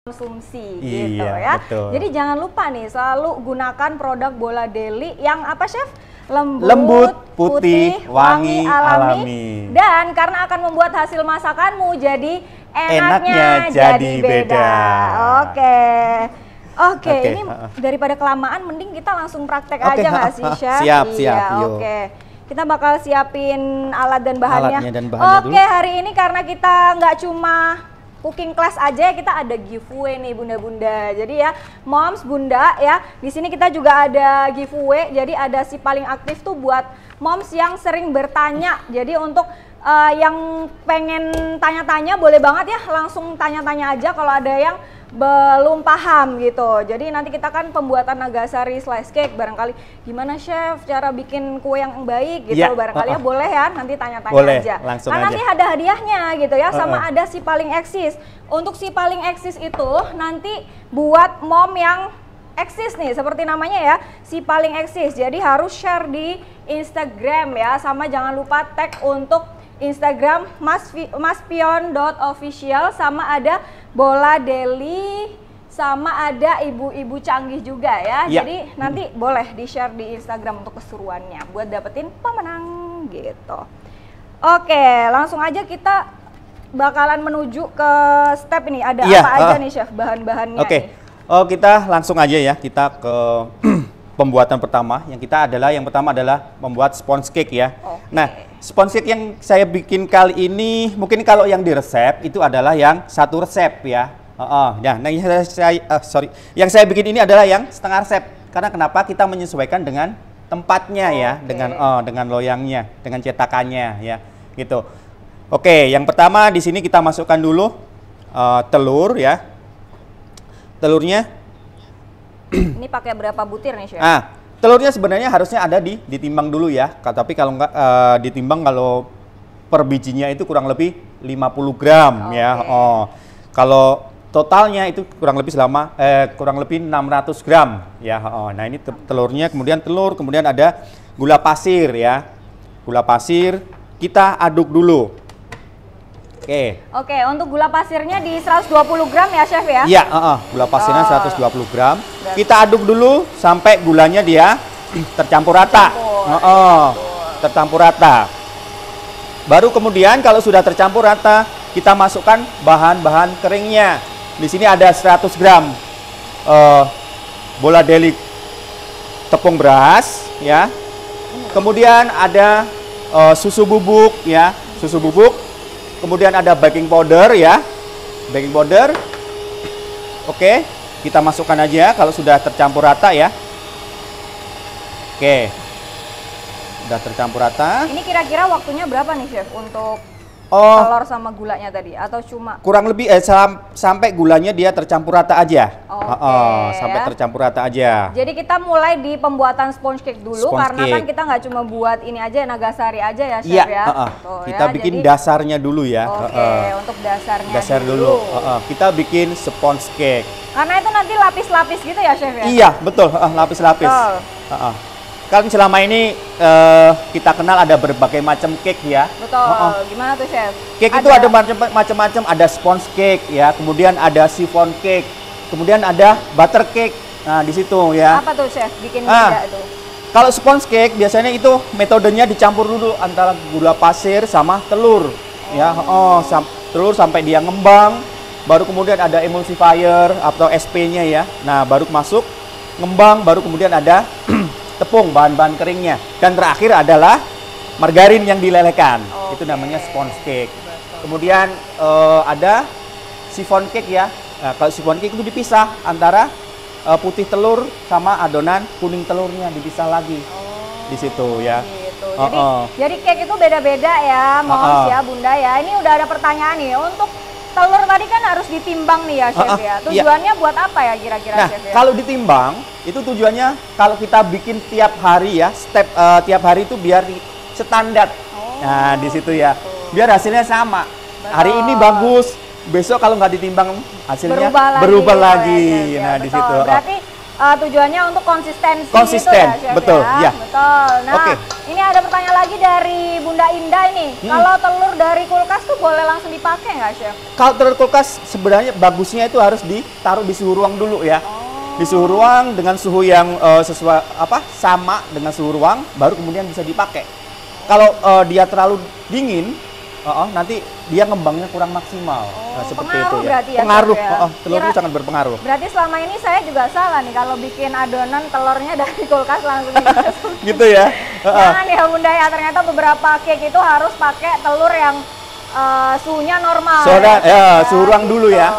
konsumsi gitu Iya, ya. betul. Jadi jangan lupa nih selalu gunakan produk Bola Daily yang apa chef? Lembut, putih, wangi, alami. Dan karena akan membuat hasil masakanmu jadi Enaknya enaknya jadi beda. Oke, Oke, ini daripada kelamaan mending kita langsung praktek Oke, aja nggak sih chef? siap, Iya, yuk. oke. Kita bakal siapin alat dan bahannya. Alatnya dan bahannya Oke, dulu. hari ini karena kita nggak cuma cooking class aja, kita ada giveaway nih bunda-bunda. Jadi ya, moms, bunda ya, di sini kita juga ada giveaway. Jadi ada si paling aktif tuh buat moms yang sering bertanya. Jadi untuk yang pengen tanya-tanya boleh banget ya, langsung tanya-tanya aja kalau ada yang belum paham gitu. Jadi nanti kita kan pembuatan Nagasari slice cake, barangkali gimana chef cara bikin kue yang baik gitu, Ya, barangkali ya boleh ya, nanti tanya-tanya boleh, aja. langsung Karena aja. nanti ada hadiahnya gitu ya, sama ada si paling eksis. Untuk si paling eksis itu nanti buat mom yang eksis nih, seperti namanya ya, si paling eksis. Jadi harus share di Instagram ya, sama jangan lupa tag untuk Instagram maspion.official, sama ada Bola Daily, sama ada ibu-ibu canggih juga ya. Ya. Jadi nanti boleh di-share di Instagram untuk keseruannya buat dapetin pemenang gitu. Oke, langsung aja kita bakalan menuju ke step ini. Ada Iya, apa aja nih chef bahan-bahannya Oke, nih? kita langsung aja ya, kita ke pembuatan pertama. Yang pertama adalah membuat sponge cake ya. Oke. Nah, sponge cake yang saya bikin kali ini, mungkin kalau yang di resep itu adalah yang satu resep ya. Nah, yang saya bikin ini adalah yang setengah resep. Karena kenapa? Kita menyesuaikan dengan tempatnya ya, dengan loyangnya, dengan cetakannya ya, gitu. Oke, yang pertama di sini kita masukkan dulu telur ya. Telurnya Ini pakai berapa butir nih chef? telurnya sebenarnya harusnya ada ditimbang dulu ya. Tapi kalau nggak ditimbang, kalau per bijinya itu kurang lebih 50 gram ya. Kalau totalnya itu kurang lebih 600 gram ya. Nah, ini telurnya, kemudian ada gula pasir ya. Gula pasir kita aduk dulu. Oke, untuk gula pasirnya di 120 gram ya chef ya? Iya, gula pasirnya 120 gram. Kita aduk dulu sampai gulanya dia tercampur rata. Tercampur rata. Baru kemudian kalau sudah tercampur rata, kita masukkan bahan-bahan keringnya. Di sini ada 100 gram Bola Daily tepung beras ya. Kemudian ada susu bubuk ya, susu bubuk. Kemudian ada baking powder ya, baking powder. Oke, kita masukkan aja kalau sudah tercampur rata ya. Oke, sudah tercampur rata. Ini kira-kira waktunya berapa nih chef untuk telur sama gulanya tadi, atau cuma? Kurang lebih sampai gulanya dia tercampur rata aja. Sampai tercampur rata aja. Jadi kita mulai di pembuatan sponge cake dulu, karena kan kita nggak cuma buat ini aja, Nagasari aja ya chef ya. Kita bikin dasarnya dulu ya. Untuk dasarnya dasar dulu. Kita bikin sponge cake. Karena itu nanti lapis-lapis gitu ya chef ya? Iya, betul, lapis-lapis. Kan selama ini kita kenal ada berbagai macam cake ya. Betul. Gimana tuh chef? Cake itu ada macam-macam, ada sponge cake ya, kemudian ada chiffon cake, kemudian ada butter cake. Nah, di situ ya. Apa tuh chef bikin beda itu? Kalau sponge cake biasanya itu metodenya dicampur dulu antara gula pasir sama telur. Ya, telur sampai dia ngembang, baru kemudian ada emulsifier atau SP-nya ya. Nah, baru masuk ngembang, baru kemudian ada tepung, bahan-bahan keringnya, dan terakhir adalah margarin yang dilelehkan. Itu namanya sponge cake. Kemudian ada chiffon cake ya. Nah, kalau chiffon cake itu dipisah antara putih telur sama adonan kuning telurnya, dipisah lagi di situ ya. Gitu. Jadi cake itu beda-beda ya, moms ya, bunda ya. Ini udah ada pertanyaan nih, untuk telur tadi kan harus ditimbang nih ya chef ya. Tujuannya buat apa ya kira-kira chef ya? Kalau ditimbang itu tujuannya kalau kita bikin tiap hari ya, tiap hari itu biar standar. Nah, di situ ya. Biar hasilnya sama. Hari ini bagus, besok kalau nggak ditimbang hasilnya berubah lagi. Ya, nah, di situ. Berarti tujuannya untuk konsistensi Konsisten, gitu ya, Chef, betul, ya? ya. Betul. Nah, Oke. ini ada pertanyaan lagi dari Bunda Indah ini. Kalau telur dari kulkas tuh boleh langsung dipakai nggak, Chef? Kalau telur kulkas sebenarnya bagusnya itu harus ditaruh di suhu ruang dulu ya. Di suhu ruang dengan suhu yang sesuai sama dengan suhu ruang, baru kemudian bisa dipakai. Kalau dia terlalu dingin, nanti dia ngembangnya kurang maksimal. Nah, seperti itu ya. Berarti ya, Pengaruh, Chef, ya? telur itu sangat berpengaruh. Berarti selama ini saya juga salah nih kalau bikin adonan telurnya dari kulkas langsung dimasak. Gitu ya. Jangan ya Bunda ya, ternyata beberapa cake itu harus pakai telur yang suhunya normal. Suhu ruang dulu ya.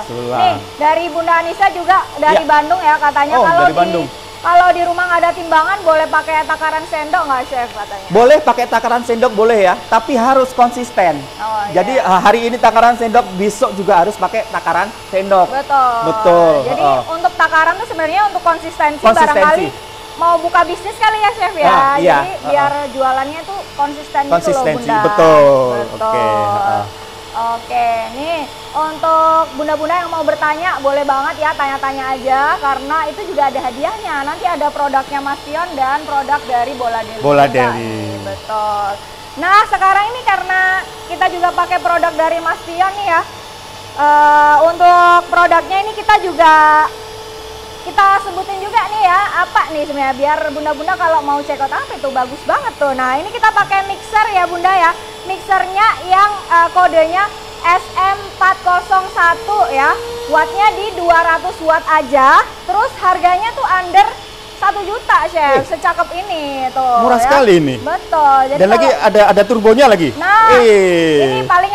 Betul. Nih, dari Bunda Anissa juga dari Bandung ya katanya, kalau dari Bandung. Kalau di rumah nggak ada timbangan, boleh pakai takaran sendok nggak, Chef, katanya? Boleh pakai takaran sendok, boleh ya, tapi harus konsisten. Jadi hari ini takaran sendok, besok juga harus pakai takaran sendok. Betul. Jadi untuk takaran tuh sebenarnya untuk konsistensi. Barangkali mau buka bisnis kali ya, Chef ya. Jadi biar jualannya tuh konsisten gitu loh, Bunda. Betul. Oke, nih untuk bunda-bunda yang mau bertanya boleh banget ya, tanya-tanya aja karena itu juga ada hadiahnya. Nanti ada produknya Mas Pion dan produk dari Bola Deli. Bola Deli. Betul. Nah, sekarang ini karena kita juga pakai produk dari Mas Pion nih ya. Untuk produknya ini kita sebutin juga nih ya, apa nih sebenarnya biar bunda-bunda kalau mau check out apa itu bagus banget tuh. Nah, ini kita pakai mixer ya Bunda ya. Mixernya yang kodenya SM401 ya. Wattnya di 200 watt aja. Terus harganya tuh under 1 juta, Chef. Secakep ini tuh. Murah sekali ini. Betul. Jadi dan lagi ada turbonya lagi. Nah, ini paling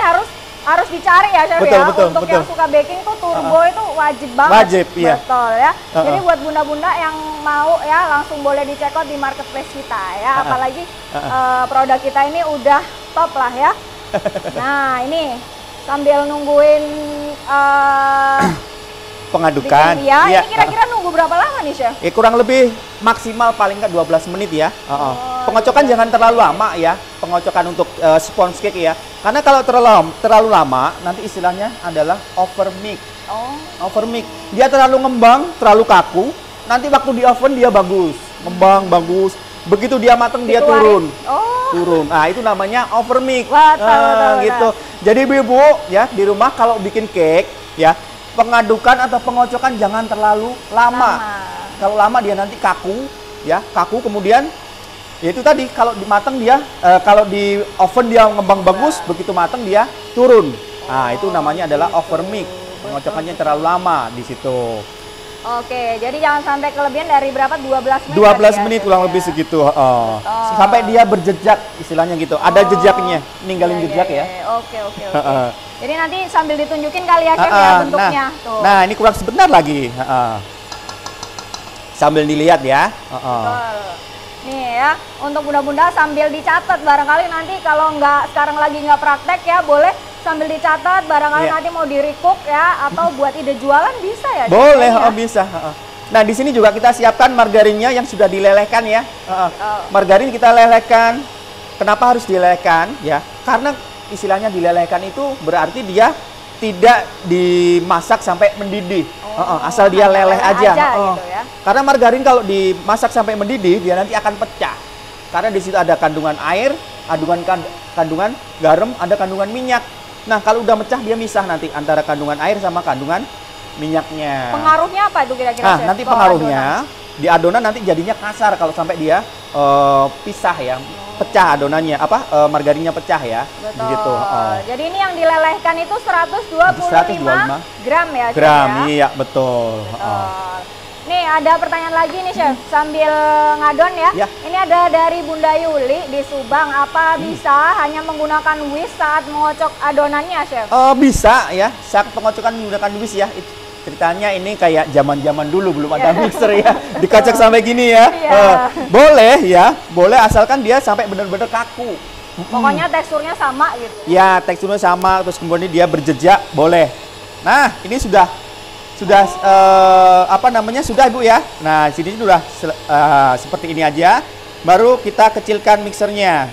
harus dicari ya, Chef ya. Untuk yang suka baking tuh turbo itu wajib banget. Wajib, iya. Betul ya. Jadi buat bunda-bunda yang mau ya langsung boleh dicek out di marketplace kita ya. Apalagi produk kita ini udah top lah ya. Nah, ini sambil nungguin pengadukan. Ini kira-kira nunggu berapa lama nih, Chef? Kurang lebih maksimal paling nggak 12 menit ya. Pengocokan jangan terlalu lama ya. Pengocokan untuk sponge cake ya. Karena kalau terlalu lama, nanti istilahnya adalah overmix. Overmix. Dia terlalu ngembang, terlalu kaku. Nanti waktu di oven dia bagus, ngembang bagus. Begitu dia matang dia turun. Turun. Nah, itu namanya overmix. Gitu. Jadi ibu ya di rumah kalau bikin cake ya, pengadukan atau pengocokan jangan terlalu lama. Kalau lama dia nanti kaku ya, kemudian ya itu tadi kalau dimatang dia kalau di oven dia ngembang bagus, begitu matang dia turun. Nah, itu namanya adalah overmix. Pengocokannya terlalu lama di situ. Oke, jadi jangan sampai kelebihan dari berapa? 12 menit. 12 menit kurang lebih segitu. Sampai dia berjejak istilahnya gitu. Ada jejaknya, ninggalin jejak ya. Oke. Jadi nanti sambil ditunjukin kali ya, Chef ya bentuknya. Nah, ini kurang sebentar lagi. Sambil dilihat ya. Nih ya, untuk bunda-bunda sambil dicatat, barangkali nanti kalau sekarang lagi nggak praktek ya, boleh sambil dicatat, barangkali nanti mau di-recook ya, atau buat ide jualan bisa ya? Boleh, bisa. Nah, di sini juga kita siapkan margarinnya yang sudah dilelehkan ya. Margarin kita lelehkan. Kenapa harus dilelehkan? Ya, karena istilahnya dilelehkan itu berarti dia tidak dimasak sampai mendidih. Asal dia leleh aja. Gitu ya. Karena margarin kalau dimasak sampai mendidih, dia nanti akan pecah. Karena di situ ada kandungan air, kandungan garam, ada kandungan minyak. Nah, kalau udah mecah dia misah nanti antara kandungan air sama kandungan minyaknya. Pengaruhnya apa itu kira-kira? Nah, nanti pengaruhnya di adonan nanti jadinya kasar kalau sampai dia pisah ya. Pecah adonannya, margarinnya pecah ya. Betul. Gitu. Jadi ini yang dilelehkan itu 125 gram ya, Chef? Iya, betul. Nih ada pertanyaan lagi nih, Chef, sambil ngadon ya. Ini ada dari Bunda Yuli di Subang. Apa bisa hanya menggunakan whisk saat mengocok adonannya, Chef? Bisa ya, saat pengocokan menggunakan whisk ya. Ceritanya ini kayak zaman-zaman dulu belum ada mixer ya, dikocok sampai gini ya. Boleh ya, boleh asalkan dia sampai benar-benar kaku. Pokoknya teksturnya sama gitu. Ya, teksturnya sama, terus kemudian dia berjejak, boleh. Nah, ini sudah sudah Ibu ya. Nah, sini sudah seperti ini aja. Baru kita kecilkan mixernya.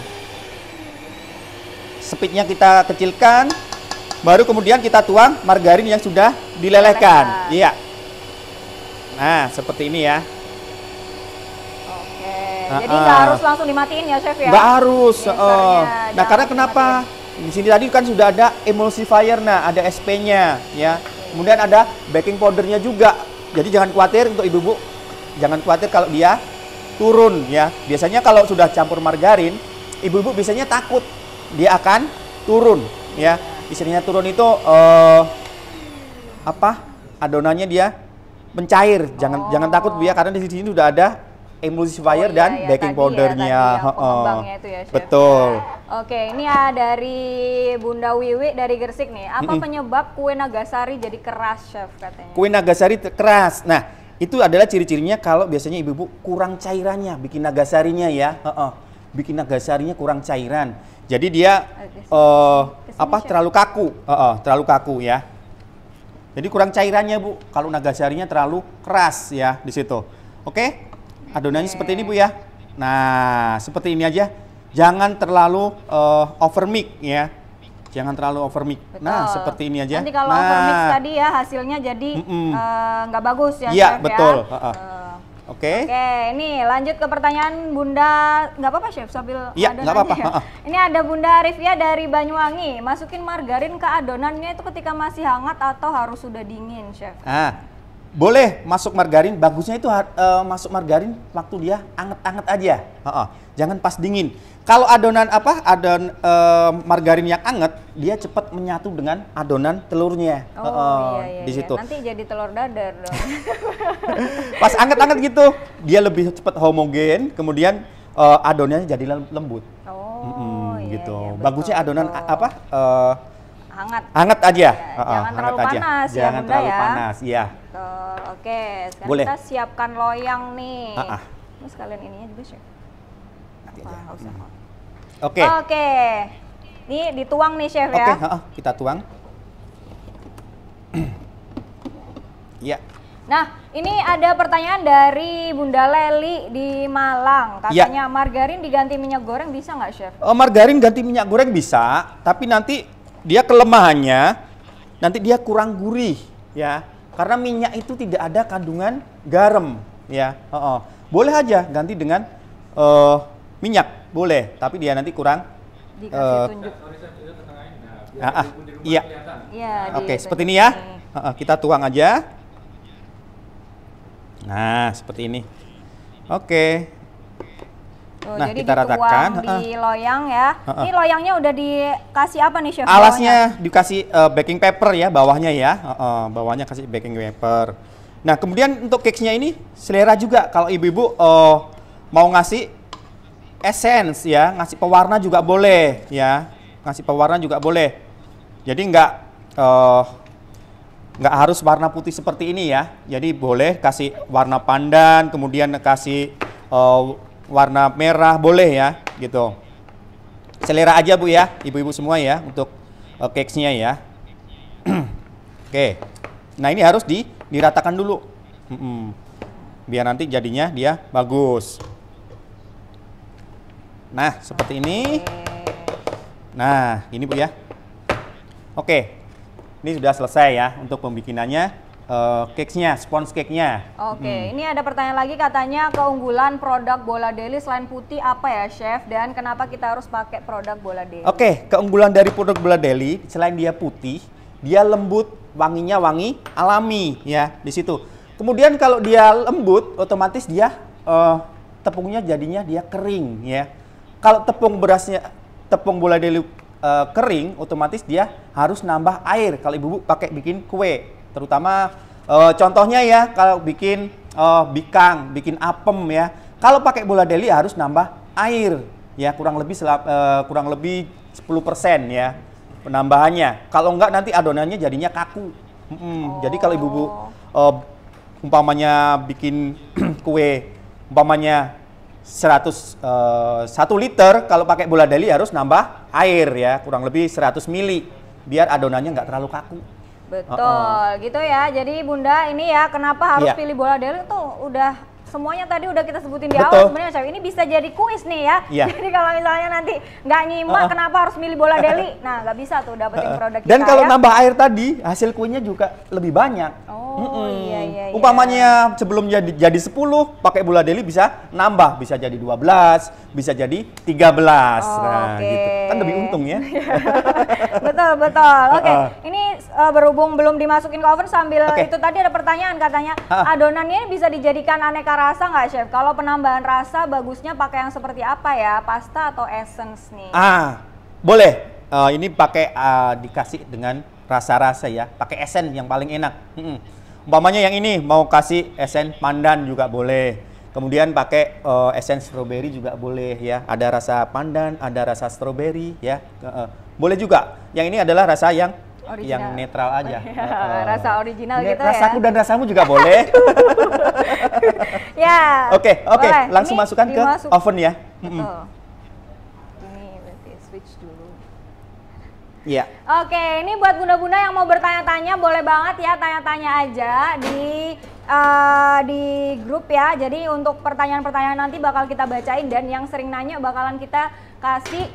Speednya kita kecilkan. Baru kemudian kita tuang margarin yang sudah dilelehkan. Iya. Nah, seperti ini ya. Oke. Jadi nggak harus langsung dimatiin ya, Chef ya? Nggak harus. Mixernya Nah, karena jangan kenapa? Di sini tadi kan sudah ada emulsifier, nah ada SP-nya ya. Kemudian ada baking powdernya juga. Jadi jangan khawatir untuk ibu-ibu, jangan khawatir kalau dia turun ya. Biasanya kalau sudah campur margarin, ibu-ibu biasanya takut dia akan turun ya. Istilahnya turun itu adonannya dia mencair. Jangan takut Bu ya, karena di sini sudah ada emulsifier dan baking powdernya. Pengembangnya itu ya, Chef. Betul. Oke, ini ya dari Bunda Wiwi dari Gresik nih. Apa penyebab kue Nagasari jadi keras, Chef, katanya? Kue Nagasari keras. Nah, itu adalah ciri-cirinya kalau biasanya ibu-ibu kurang cairannya, bikin Nagasarinya ya. Bikin Nagasarinya kurang cairan. Jadi dia terlalu kaku, terlalu kaku ya. Jadi kurang cairannya Bu. Kalau Nagasarinya terlalu keras ya di situ. Oke? Adonannya seperti ini Bu ya. Nah, seperti ini aja. Jangan terlalu overmix ya. Jangan terlalu overmix. Nah, seperti ini aja. Nanti kalau overmix tadi ya hasilnya jadi nggak bagus ya, iya, Chef betul. ya. Oke. Oke, ini lanjut ke pertanyaan Bunda, nggak apa-apa Chef sambil iya, nggak apa-apa. ya. Ini ada Bunda Arifia dari Banyuwangi. Masukin margarin ke adonannya itu ketika masih hangat atau harus sudah dingin, Chef? Boleh masuk margarin, bagusnya itu masuk margarin waktu dia anget-anget aja. Jangan pas dingin. Kalau adonan margarin yang anget, dia cepat menyatu dengan adonan telurnya. Iya. Di situ. Nanti jadi telur dadar dong. Pas anget-anget gitu, dia lebih cepat homogen, kemudian adonannya jadi lembut. Gitu. Iya, bagusnya adonan hangat aja. Jangan terlalu panas ya, jangan Bunda terlalu ya. panas, ya. Oke, sekarang Boleh. kita siapkan loyang nih. Terus kalian ininya juga, Chef. Oke. Oke. Ini dituang nih, Chef ya. Oke, kita tuang. Iya. Nah, ini ada pertanyaan dari Bunda Leli di Malang. Katanya margarin diganti minyak goreng bisa nggak, Chef? Margarin ganti minyak goreng bisa, tapi nanti dia kelemahannya, nanti dia kurang gurih ya. Karena minyak itu tidak ada kandungan garam ya. Boleh aja ganti dengan minyak, boleh, tapi dia nanti kurang dikasih tunjuk. Iya. Oke, seperti ini ya. Kita tuang aja. Nah, seperti ini. Oke. Nah, jadi kita ratakan di loyang ya. Ini loyangnya udah dikasih apa nih, Chef? Alasnya dikasih baking paper ya, bawahnya ya. Bawahnya kasih baking paper. Nah, kemudian untuk cakes-nya ini selera juga. Kalau ibu-ibu mau ngasih essence ya, ngasih pewarna juga boleh ya. Ngasih pewarna juga boleh. Jadi nggak harus warna putih seperti ini ya. Jadi boleh kasih warna pandan, kemudian kasih warna merah, boleh ya, gitu. Selera aja Bu ya, ibu-ibu semua ya, untuk cakes-nya ya. Oke. Nah, ini harus diratakan dulu. Biar nanti jadinya dia bagus. Nah, seperti ini. Nah, ini Bu ya. Oke. Ini sudah selesai ya untuk pembikinannya cakes-nya, sponge cake-nya. Oke, ini ada pertanyaan lagi, katanya keunggulan produk Bola Deli selain putih apa ya, Chef? Dan kenapa kita harus pakai produk Bola Deli? Oke, keunggulan dari produk Bola Deli selain dia putih, dia lembut, wanginya wangi alami ya di situ. Kemudian kalau dia lembut, otomatis dia tepungnya jadinya dia kering ya. Kalau tepung Bola Deli kering, otomatis dia harus nambah air kalau ibu pakai bikin kue, terutama contohnya ya kalau bikin bikang, bikin apem ya. Kalau pakai Bola Deli harus nambah air ya, kurang lebih 10% ya penambahannya. Kalau enggak nanti adonannya jadinya kaku. Jadi kalau ibu umpamanya bikin kue umpamanya 1 liter, kalau pakai Bola Deli harus nambah air ya, kurang lebih 100 ml biar adonannya nggak terlalu kaku. Betul, gitu ya. Jadi Bunda ini ya, kenapa harus pilih Bola Deli tuh udah semuanya tadi udah kita sebutin di Betul. awal sebenarnya chef. Ini bisa jadi kuis nih ya. Iya. Jadi kalau misalnya nanti nggak nyimak kenapa harus milih bola deli, nah nggak bisa tuh dapetin produk kita. Dan kalau ya. nambah air tadi, hasil kuenya juga lebih banyak. Oh iya. Umpamanya sebelum jadi 10, pakai bola deli bisa nambah, bisa jadi 12, bisa jadi 13. Nah, Oke. gitu. Kan lebih untung ya. betul. Oke, ini berhubung belum dimasukin ke oven sambil itu tadi ada pertanyaan katanya adonannya bisa dijadikan aneka rasa nggak chef? Kalau penambahan rasa bagusnya pakai yang seperti apa ya? Pasta atau essence nih? Boleh. Ini pakai dikasih dengan rasa-rasa ya. Pakai esen yang paling enak. Umpamanya yang ini mau kasih esen pandan juga boleh. Kemudian pakai esen strawberry juga boleh ya. Ada rasa pandan, ada rasa strawberry ya. Boleh juga. Yang ini adalah rasa yang netral aja. Rasa original gitu rasaku ya. dan rasamu juga boleh. Ya. Oke. Boleh. Langsung Ini masukkan ke oven ya. Betul. Ini berarti switch dulu. Iya. Oke, ini buat bunda-bunda yang mau bertanya-tanya boleh banget ya tanya-tanya aja di grup ya. Jadi untuk pertanyaan-pertanyaan nanti bakal kita bacain dan yang sering nanya bakalan kita kasih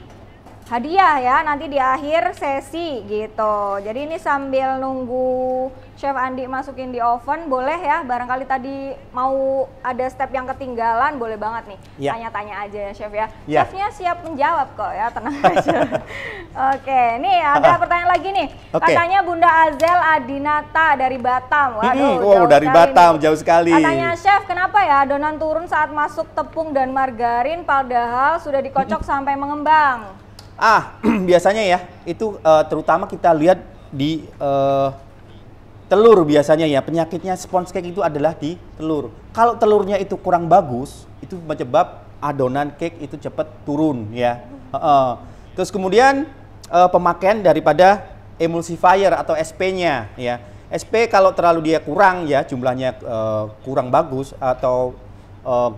hadiah ya nanti di akhir sesi gitu. Jadi ini sambil nunggu Chef Andi masukin di oven boleh ya, barangkali tadi mau ada step yang ketinggalan boleh banget nih tanya-tanya aja ya Chef ya. Chefnya siap menjawab kok ya, tenang aja. Oke, nih ada pertanyaan lagi nih. Katanya Bunda Azel Adinata dari Batam. Waduh, dari Batam jauh sekali. Katanya Chef, kenapa ya adonan turun saat masuk tepung dan margarin padahal sudah dikocok sampai mengembang? Biasanya ya, itu terutama kita lihat di telur biasanya ya, penyakitnya sponge cake itu adalah di telur. Kalau telurnya itu kurang bagus, itu menyebab adonan cake itu cepat turun ya. Terus kemudian pemakaian daripada emulsifier atau SP-nya ya. SP kalau terlalu dia kurang ya, jumlahnya kurang bagus atau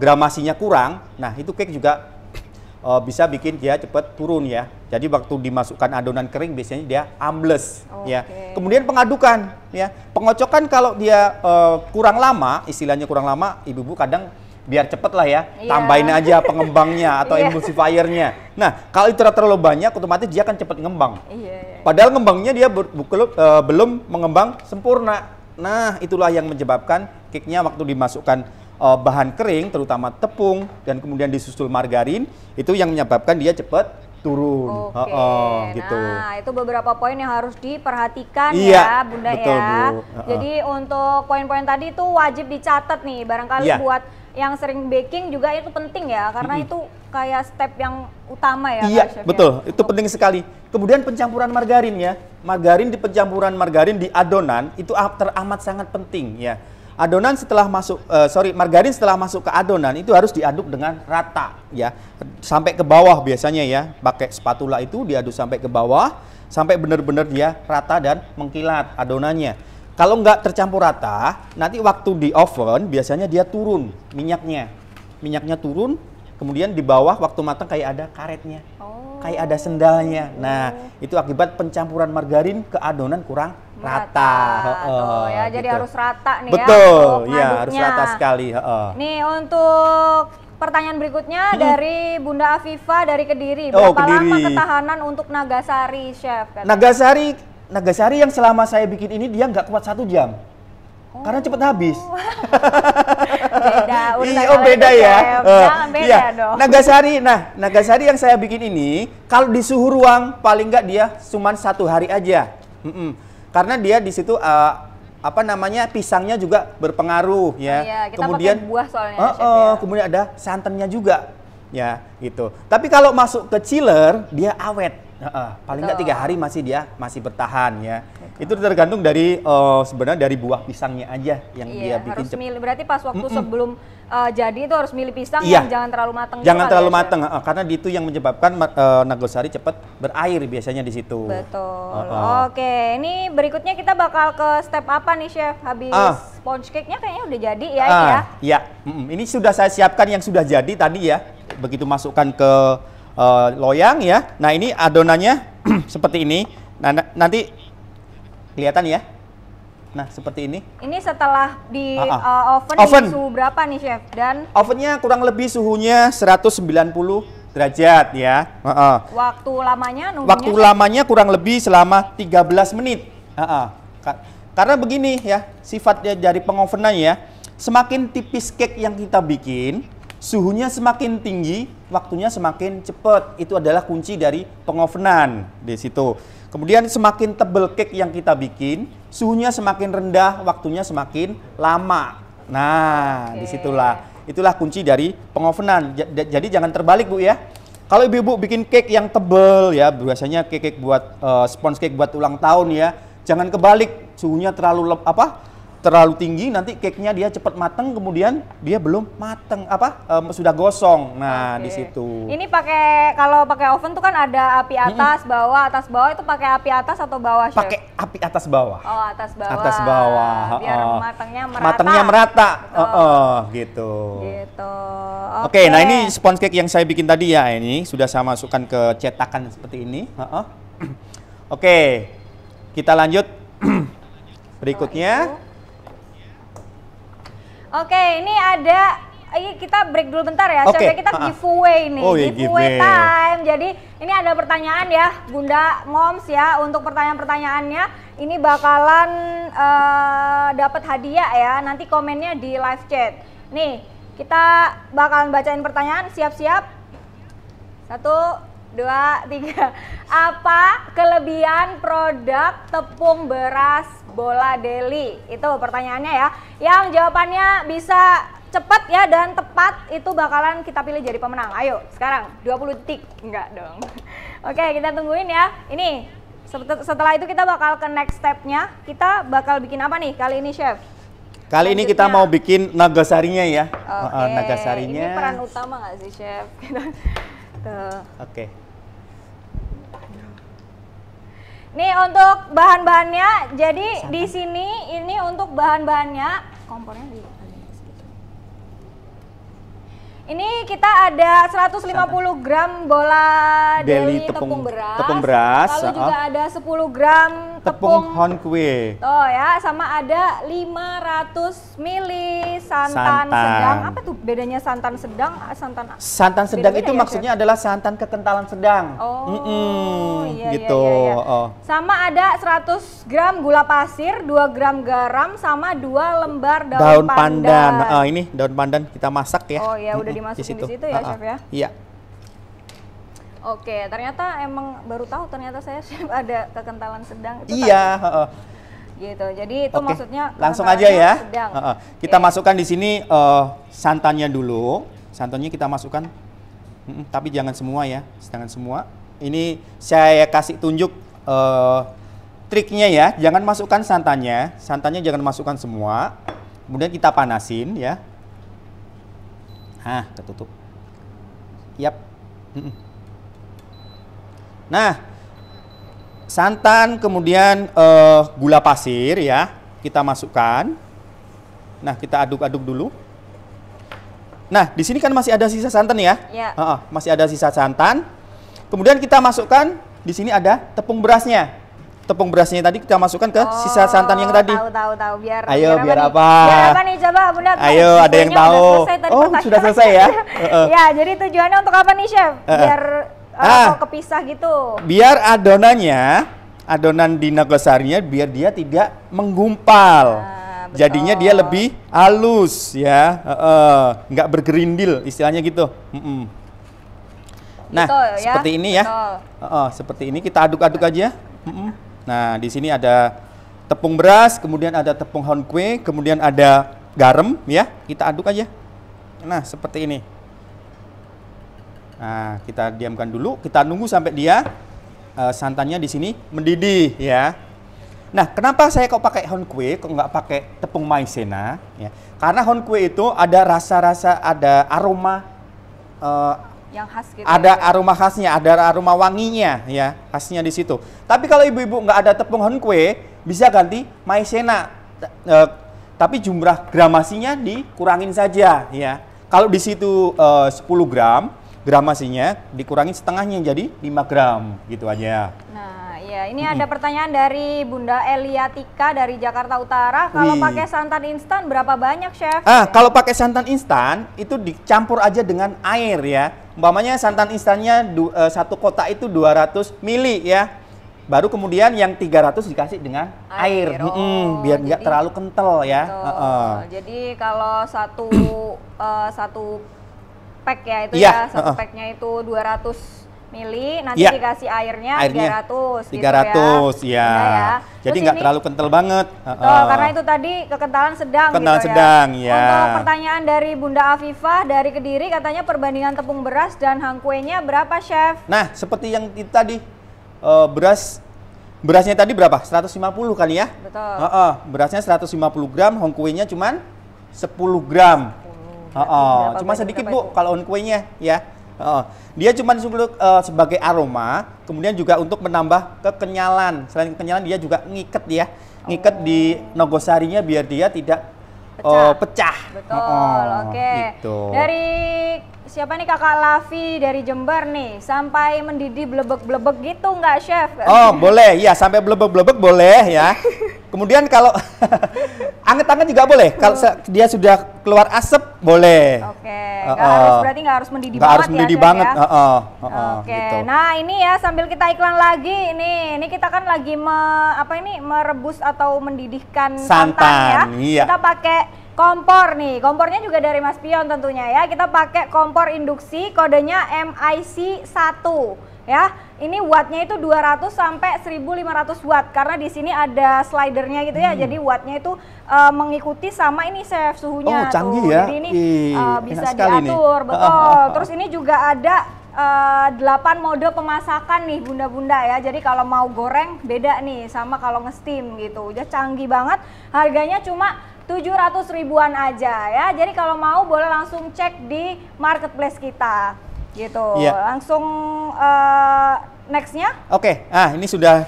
gramasinya kurang, nah itu cake juga bisa bikin dia cepat turun ya. Jadi waktu dimasukkan adonan kering biasanya dia ambles ya. Kemudian pengadukan ya. Pengocokan kalau dia kurang lama, istilahnya kurang lama, ibu-ibu kadang biar cepet lah ya, tambahin aja pengembangnya atau emulsifiernya. Nah, kalau itu terlalu banyak otomatis dia akan cepat ngembang. Padahal ngembangnya dia belum mengembang sempurna. Nah, itulah yang menyebabkan cake-nya waktu dimasukkan bahan kering, terutama tepung dan kemudian disusul margarin, itu yang menyebabkan dia cepat turun. Gitu. Nah, itu beberapa poin yang harus diperhatikan ya, Bunda betul, ya. Bu. Jadi untuk poin-poin tadi itu wajib dicatat nih, barangkali buat yang sering baking juga itu penting ya, karena itu kayak step yang utama ya. Iya, betul. Itu penting sekali. Kemudian pencampuran margarin ya. Pencampuran margarin di adonan itu teramat sangat penting ya. Adonan setelah masuk, margarin setelah masuk ke adonan itu harus diaduk dengan rata ya, sampai ke bawah biasanya ya, pakai spatula itu diaduk sampai ke bawah, sampai benar-benar dia rata dan mengkilat adonannya. Kalau nggak tercampur rata, nanti waktu di oven biasanya dia turun minyaknya turun, kemudian di bawah waktu matang kayak ada karetnya, kayak ada sendalnya. Nah, itu akibat pencampuran margarin ke adonan kurang rata. Ya, jadi harus rata nih. Betul, ya harus rata sekali. Nih untuk pertanyaan berikutnya dari Bunda Afifa dari Kediri. Berapa lama ketahanan untuk Nagasari, Chef? Nagasari yang selama saya bikin ini dia nggak kuat 1 jam. Karena cepat habis. Beda ya. Jangan beda dong. Nagasari yang saya bikin ini kalau di suhu ruang paling nggak dia cuma 1 hari aja. Karena dia di situ pisangnya juga berpengaruh ya. Kita kemudian pakai buah soalnya. Kemudian ada santannya juga ya gitu. Tapi kalau masuk ke chiller dia awet. Paling nggak 3 hari masih bertahan ya. Itu tergantung dari sebenarnya dari buah pisangnya aja yang dia bikin. Harus milih. Berarti pas waktu sebelum jadi itu harus milih pisang yang jangan terlalu matang. Jangan terlalu matang, karena itu yang menyebabkan Nagasari cepat berair biasanya di situ. Betul. Oke, ini berikutnya kita bakal ke step apa nih, Chef? Habis sponge cake-nya kayaknya udah jadi ya ini ya. Iya. Ini sudah saya siapkan yang sudah jadi tadi ya. Begitu masukkan ke loyang ya. Nah, ini adonannya seperti ini. Nah, nanti kelihatan ya. Nah, seperti ini. Ini setelah di oven Oven. di suhu berapa nih, Chef? Dan Ovennya kurang lebih suhunya 190 derajat ya. waktu lamanya nunggunya? Waktu lamanya kurang lebih selama 13 menit. Karena begini ya, sifatnya dari pengovenan ya, semakin tipis cake yang kita bikin, suhunya semakin tinggi, waktunya semakin cepat. Itu adalah kunci dari pengovenan di situ. Kemudian semakin tebal cake yang kita bikin, suhunya semakin rendah, waktunya semakin lama. Nah, disitulah. Itulah kunci dari pengovenan. Jadi jangan terbalik, Bu ya. Kalau ibu-ibu bikin cake yang tebal ya, biasanya cake buat sponge cake buat ulang tahun ya, jangan kebalik, suhunya terlalu tinggi, nanti cake-nya dia cepat mateng, kemudian dia belum mateng, sudah gosong. Nah, di situ. Ini kalau pakai oven tuh kan ada api atas, bawah, itu pakai api atas atau bawah, Chef? Pakai api atas bawah. Oh, atas bawah. Atas bawah. Biar matangnya merata. Matangnya merata. Gitu. Gitu. Oke, nah ini sponge cake yang saya bikin tadi ya, ini sudah saya masukkan ke cetakan seperti ini. Oke, kita lanjut berikutnya. Oke, ini kita break dulu bentar ya, Chef. Kita giveaway nih, giveaway time. Jadi ini ada pertanyaan ya, Bunda Moms ya, untuk pertanyaan-pertanyaannya ini bakalan dapat hadiah ya. Nanti komennya di live chat. Nih, kita bakalan bacain pertanyaan, siap-siap. 1, 2, 3. Apa kelebihan produk tepung beras Bola Deli? Itu pertanyaannya ya. Yang jawabannya bisa cepat ya dan tepat, itu bakalan kita pilih jadi pemenang. Ayo, sekarang 20 detik. Enggak dong. Oke, kita tungguin ya. Ini setelah itu kita bakal ke next step-nya. Kita bakal bikin apa nih kali ini, Chef? Kali ini kita mau bikin nagasarinya ya. Nagasarinya. Ini peran utama nggak sih, Chef? Oke. Nih untuk bahan-bahannya, jadi di sini ini untuk bahan-bahannya, kompornya di ini kita ada 150 gram Bola Deli tepung beras. Lalu juga ada 10 gram tepung Honkwe. Oh ya, sama ada 500 ml santan sedang. Apa tuh bedanya santan sedang? Santan sedang itu maksudnya adalah santan kekentalan sedang. Iya, gitu. Iya. Sama ada 100 gram gula pasir, 2 gram garam, sama 2 lembar daun pandan. Ini daun pandan kita masak ya. Oh ya, udah dimasukin di situ ya, Chef ya? Iya. Oke, ternyata emang baru tahu ternyata saya, Chef, ada kekentalan sedang. Itu iya. Gitu, jadi itu maksudnya langsung aja ya. Kita masukkan di sini santannya dulu. Santannya kita masukkan, tapi jangan semua ya, jangan semua. Ini saya kasih tunjuk triknya ya. Jangan masukkan santannya jangan masukkan semua. Kemudian kita panasin ya. Ketutup. Yap. Nah, santan kemudian gula pasir ya, kita masukkan. Nah, kita aduk-aduk dulu. Nah, di sini kan masih ada sisa santan ya. Masih ada sisa santan. Kemudian kita masukkan, di sini ada tepung berasnya. Tepung berasnya tadi kita masukkan ke sisa santan yang tadi. Tahu. Biar apa? Biar apa nih, coba Bunda? Ayo, ada yang tahu. Sudah selesai ya? Ya, jadi tujuannya untuk apa nih, Chef? Biar kepisah gitu. Biar adonan di nagasarinya biar dia tidak menggumpal. Jadinya dia lebih halus ya. Nggak bergerindil istilahnya gitu. Nah, gitu, seperti ini ya. Seperti ini kita aduk-aduk aja. Nah, di sini ada tepung beras, kemudian ada tepung Honkwe, kemudian ada garam ya. Kita aduk aja. Nah, seperti ini. Nah, kita diamkan dulu, kita nunggu sampai dia santannya di sini mendidih ya. Nah, kenapa saya kok pakai Honkwe, kok nggak pakai tepung maizena? Ya, karena Honkwe itu ada rasa-rasa, ada aroma yang khas gitu. Ada aroma khasnya, ada aroma wanginya ya, khasnya di situ. Tapi kalau ibu-ibu nggak ada tepung Honkwe, bisa ganti maizena. Tapi jumlah gramasinya dikurangin saja ya. Kalau di situ 10 gram, gramasinya dikurangin setengahnya jadi 5 gram gitu aja. Nah, ya ini ada pertanyaan dari Bunda Eliatika dari Jakarta Utara. Kalau Wih. pakai santan instan berapa banyak, Chef? Kalau pakai santan instan itu dicampur aja dengan air ya. Umpamanya santan instannya satu kotak itu 200 ml ya. Baru kemudian yang 300 dikasih dengan air. Biar nggak terlalu kental ya. Jadi kalau satu pack ya itu Iya, satu packnya itu 200 mili, nanti Iya. dikasih airnya 300 300 gitu ya. Jadi nggak terlalu kental banget. Betul, karena itu tadi kekentalan sedang Kekentalan gitu sedang, ya. Untuk pertanyaan dari Bunda Afifah dari Kediri, katanya perbandingan tepung beras dan hangkuenya berapa, Chef? Nah, seperti yang itu tadi berasnya tadi berapa? 150 kan ya? Betul. Berasnya 150 gram, hongkuenya cuman 10 gram. Cuma sedikit Bu kalau hongkuenya ya. Dia cuma sebagai aroma, kemudian juga untuk menambah kekenyalan. Selain kekenyalan dia juga ngiket ya. Ngiket di nogosarinya biar dia tidak pecah. Betul, oke. Gitu. Dari siapa nih, Kakak Lavi dari Jember nih, sampai mendidih blebek-blebek gitu nggak, Chef? Oh boleh, ya sampai blebek-blebek boleh ya. Kemudian kalau anget-anget juga boleh. Kalau dia sudah keluar asap boleh. Oke, berarti nggak harus mendidih banget harus mendidih ya, banget. Chef, ya? Oke, Gitu. nah ini ya sambil kita iklan lagi, ini kita kan lagi merebus atau mendidihkan santan ya. Iya. Kita pakai kompor nih, kompornya juga dari Mas Pion tentunya ya. Kita pakai kompor induksi, kodenya MIC 1 ya. Ini wattnya itu 200 sampai 1500 watt karena di sini ada slidernya gitu ya. Jadi wattnya itu mengikuti sama ini, Chef, suhunya. Oh, canggih tuh. ya. Jadi ini bisa enak sekali diatur, nih. betul. Terus ini juga ada 8 mode pemasakan nih bunda-bunda ya. Jadi kalau mau goreng beda nih sama kalau nge-steam gitu. Udah canggih banget. Harganya cuma 700 ribuan aja ya. Jadi kalau mau boleh langsung cek di marketplace kita gitu. Iya. Langsung nextnya. Oke, ini sudah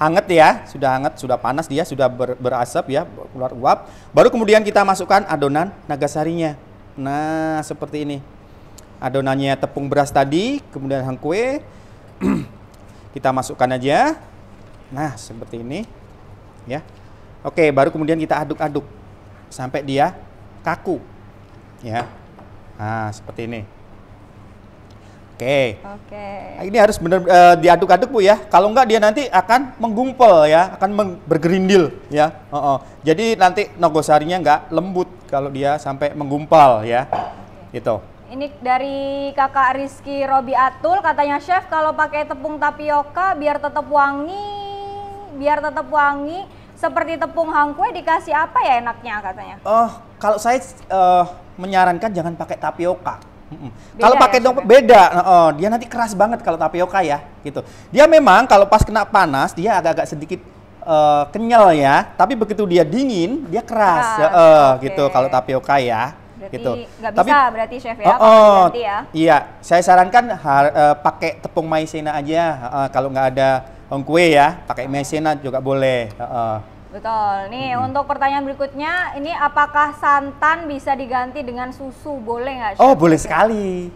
hangat ya, sudah hangat, sudah panas dia, sudah berasap ya, keluar uap. Baru kemudian kita masukkan adonan nagasarinya. Nah, seperti ini. Adonannya tepung beras tadi, kemudian hangkue. Kita masukkan aja. Nah, seperti ini. Ya. Oke, baru kemudian kita aduk-aduk sampai dia kaku. Ya. Nah, seperti ini. Oke. Ini harus benar diaduk-aduk Bu ya. Kalau enggak dia nanti akan menggumpal ya, akan bergerindil ya. Jadi nanti nogosarinya enggak lembut kalau dia sampai menggumpal ya. Gitu. Ini dari Kakak Rizky Robiatul, katanya, Chef, kalau pakai tepung tapioka biar tetap wangi, seperti tepung hangkue dikasih apa ya enaknya katanya? Kalau saya menyarankan jangan pakai tapioka. Kalau pakai ya, beda, dia nanti keras banget kalau tapioka ya, gitu. Dia memang kalau pas kena panas dia agak-agak sedikit kenyal ya, tapi begitu dia dingin dia keras, gitu. Kalau tapioka ya, berarti gitu. Nggak bisa berarti, Chef, ya, ganti ya. Iya, saya sarankan pakai tepung maizena aja. Kalau nggak ada hongkue ya, pakai maizena juga boleh. Betul. Nih untuk pertanyaan berikutnya, ini apakah santan bisa diganti dengan susu? Boleh nggak, Chef? Oh, boleh sekali.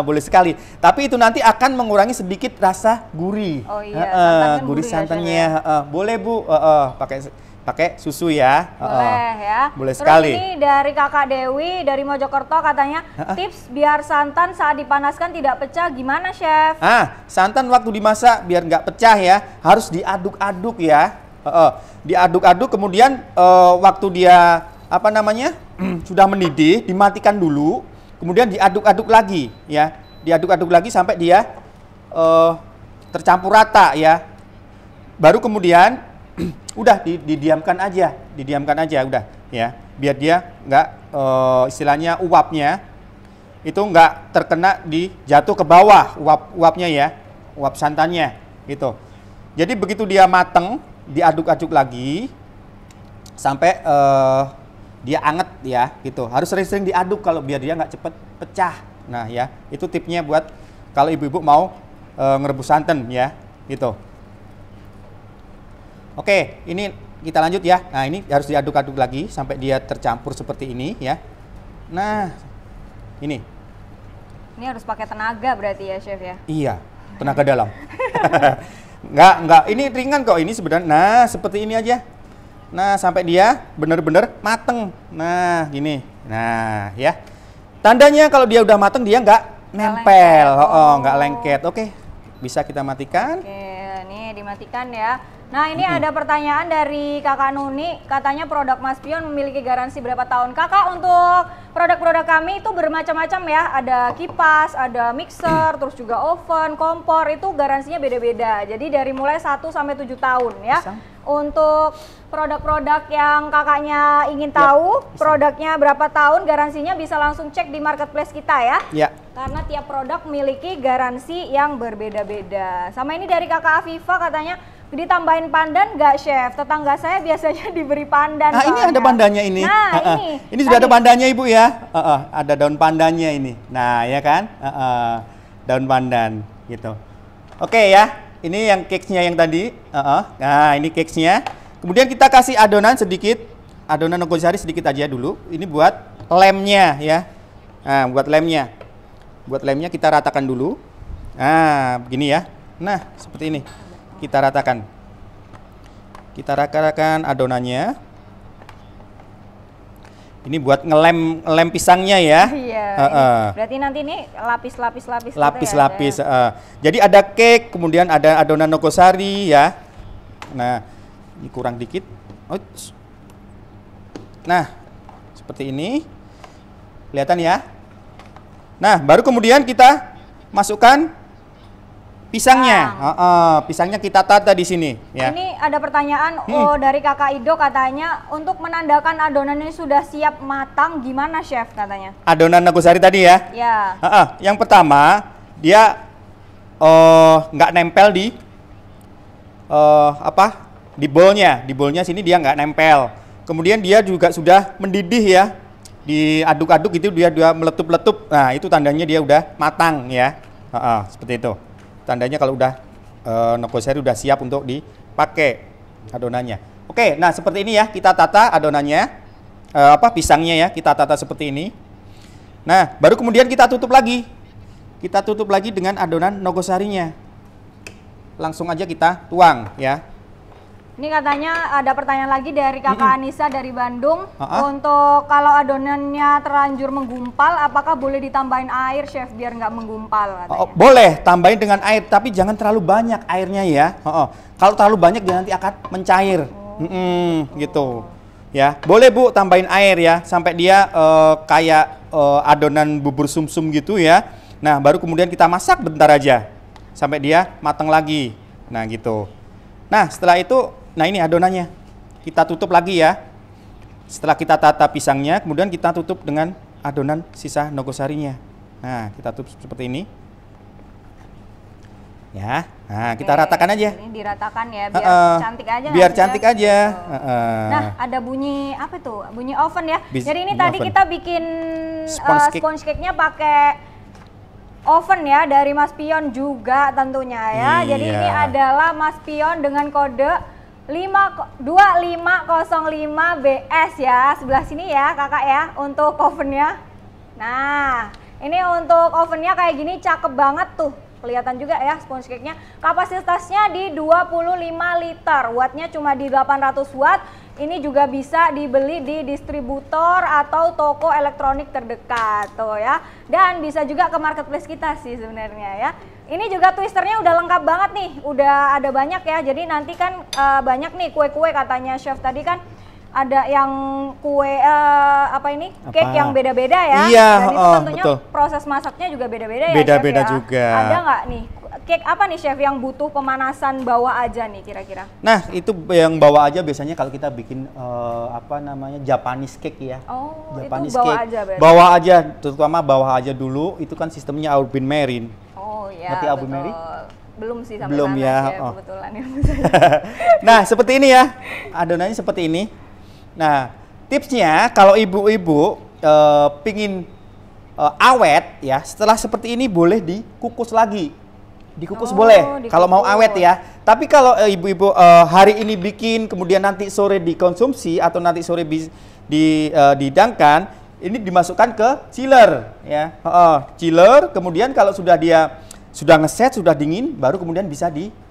Boleh sekali. Tapi itu nanti akan mengurangi sedikit rasa gurih. Oh iya, gurih santannya. Boleh Bu, pakai susu ya. Boleh ya. Boleh Terus sekali. ini dari Kakak Dewi dari Mojokerto, katanya tips biar santan saat dipanaskan tidak pecah gimana, Chef? Santan waktu dimasak biar nggak pecah ya, harus diaduk-aduk ya. Diaduk-aduk, kemudian waktu dia sudah mendidih, dimatikan dulu, kemudian diaduk-aduk lagi ya, diaduk-aduk lagi sampai dia tercampur rata ya. Baru kemudian udah didiamkan aja udah ya, biar dia nggak istilahnya uapnya itu nggak terkena jatuh ke bawah uapnya ya, uap santannya gitu. Jadi begitu dia mateng, diaduk-aduk lagi sampai dia anget ya, gitu. Harus sering-sering diaduk kalau biar dia nggak cepet pecah. Nah ya, itu tipnya buat kalau ibu-ibu mau ngerebus santan ya, gitu. Oke, ini kita lanjut ya. Nah ini harus diaduk-aduk lagi sampai dia tercampur seperti ini ya. Nah ini harus pakai tenaga berarti ya, Chef ya? Iya, tenaga dalam. Enggak. Ini ringan kok. Ini sebenarnya. Nah, seperti ini aja. Nah, sampai dia benar-benar mateng. Nah, gini. Nah, ya. Tandanya kalau dia udah mateng dia nggak nempel. Nggak lengket. Oke, bisa kita matikan. Oke, ini dimatikan ya. Nah, ini ada pertanyaan dari Kakak Nuni, katanya produk Mas Pion memiliki garansi berapa tahun? Kakak, untuk produk-produk kami itu bermacam-macam ya, ada kipas, ada mixer, terus juga oven, kompor, itu garansinya beda-beda. Jadi dari mulai 1 sampai 7 tahun ya. Untuk produk-produk yang kakaknya ingin tahu, produknya berapa tahun, garansinya bisa langsung cek di marketplace kita ya. Ya. Karena tiap produk memiliki garansi yang berbeda-beda. Sama ini dari kakak Afifa, katanya ditambahin pandan nggak, Chef? Tetangga saya biasanya diberi pandan. Nah, ini ada pandannya ini. Nah, ini sudah ada pandannya Ibu ya. Ada daun pandannya ini. Nah, ya kan? Daun pandan gitu. Oke ya. Ini yang cakesnya yang tadi. Nah, ini cakesnya. Kemudian kita kasih adonan sedikit. Adonan nogosari sedikit aja dulu. Ini buat lemnya ya. Nah, buat lemnya. Buat lemnya kita ratakan dulu. Nah, begini ya. Nah, seperti ini. Kita ratakan. Kita ratakan adonannya. Ini buat ngelem pisangnya ya. Iya. Berarti nanti ini lapis-lapis Lapis-lapis. Jadi ada cake, kemudian ada adonan nogosari ya. Nah, ini kurang dikit. Nah, seperti ini. Kelihatan ya. Nah, baru kemudian kita masukkan pisangnya. Pisangnya kita tata di sini ya. Ini ada pertanyaan dari Kakak Ido, katanya untuk menandakan adonannya sudah siap matang gimana, Chef, katanya? Adonan nogosari tadi ya. Ya. Yang pertama dia nggak nempel di di bowlnya. Di bowlnya sini dia nggak nempel. Kemudian dia juga sudah mendidih ya. Diaduk-aduk itu dia meletup-letup. Nah, itu tandanya dia udah matang ya. Seperti itu. Tandanya kalau udah nogosari udah siap untuk dipakai adonannya. Oke, nah seperti ini ya, kita tata adonannya, pisangnya ya, kita tata seperti ini. Nah, baru kemudian kita tutup lagi. Kita tutup lagi dengan adonan nogosarinya. Langsung aja kita tuang ya. Ini katanya ada pertanyaan lagi dari Kakak Anissa dari Bandung. Untuk kalau adonannya terlanjur menggumpal, apakah boleh ditambahin air, Chef, biar nggak menggumpal? Boleh, tambahin dengan air, tapi jangan terlalu banyak airnya ya. Kalau terlalu banyak dia nanti akan mencair. Gitu. Ya, boleh Bu tambahin air ya, sampai dia kayak adonan bubur sumsum gitu ya. Nah, baru kemudian kita masak bentar aja, sampai dia matang lagi. Nah, gitu. Nah, setelah itu, nah ini adonannya. Kita tutup lagi ya. Setelah kita tata pisangnya, kemudian kita tutup dengan adonan sisa nogosarinya. Nah, kita tutup seperti ini. Ya. Nah, kita ratakan aja. Ini diratakan ya, biar cantik aja. Biar cantik aja. Nah, ada bunyi apa tuh? Bunyi oven ya. Jadi ini tadi oven. kita bikin sponge cake-nya pakai oven ya, dari Mas Pion juga tentunya ya. Jadi ini adalah Mas Pion dengan kode 2505BS ya, sebelah sini ya kakak ya untuk ovennya. Nah, ini untuk ovennya kayak gini, cakep banget tuh, kelihatan juga ya sponge cake-nya. Kapasitasnya di 25 liter, wattnya cuma di 800 watt. Ini juga bisa dibeli di distributor atau toko elektronik terdekat tuh ya. Dan bisa juga ke marketplace kita sih sebenarnya ya. Ini juga twisternya udah lengkap banget nih, udah ada banyak ya. Jadi nanti kan banyak nih kue-kue katanya Chef tadi kan. Ada yang kue cake yang beda-beda ya. Iya, dan itu tentunya betul. Proses masaknya juga beda-beda ya. Beda-beda Chef, ya. juga. Ada nggak nih cake apa nih Chef yang butuh pemanasan bawah aja nih kira-kira? Nah, itu yang bawa aja biasanya kalau kita bikin Japanese cake ya. Oh, Japanese itu bawa cake. aja berarti. Bawa aja, terutama bawa aja dulu. Itu kan sistemnya Aubin Marin. Oh ya. Ngerti Aubin Marin? Belum sih sampai Belum sana, ya. Chef, kebetulan ya. Nah, seperti ini ya. Adonannya seperti ini. Nah, tipsnya kalau ibu-ibu pingin awet ya, setelah seperti ini boleh dikukus lagi. Dikukus boleh kalau mau awet ya. Tapi kalau ibu-ibu hari ini bikin kemudian nanti sore dikonsumsi atau nanti sore dihidangkan, ini dimasukkan ke chiller ya. Chiller, kemudian kalau sudah dia sudah ngeset, sudah dingin, baru kemudian bisa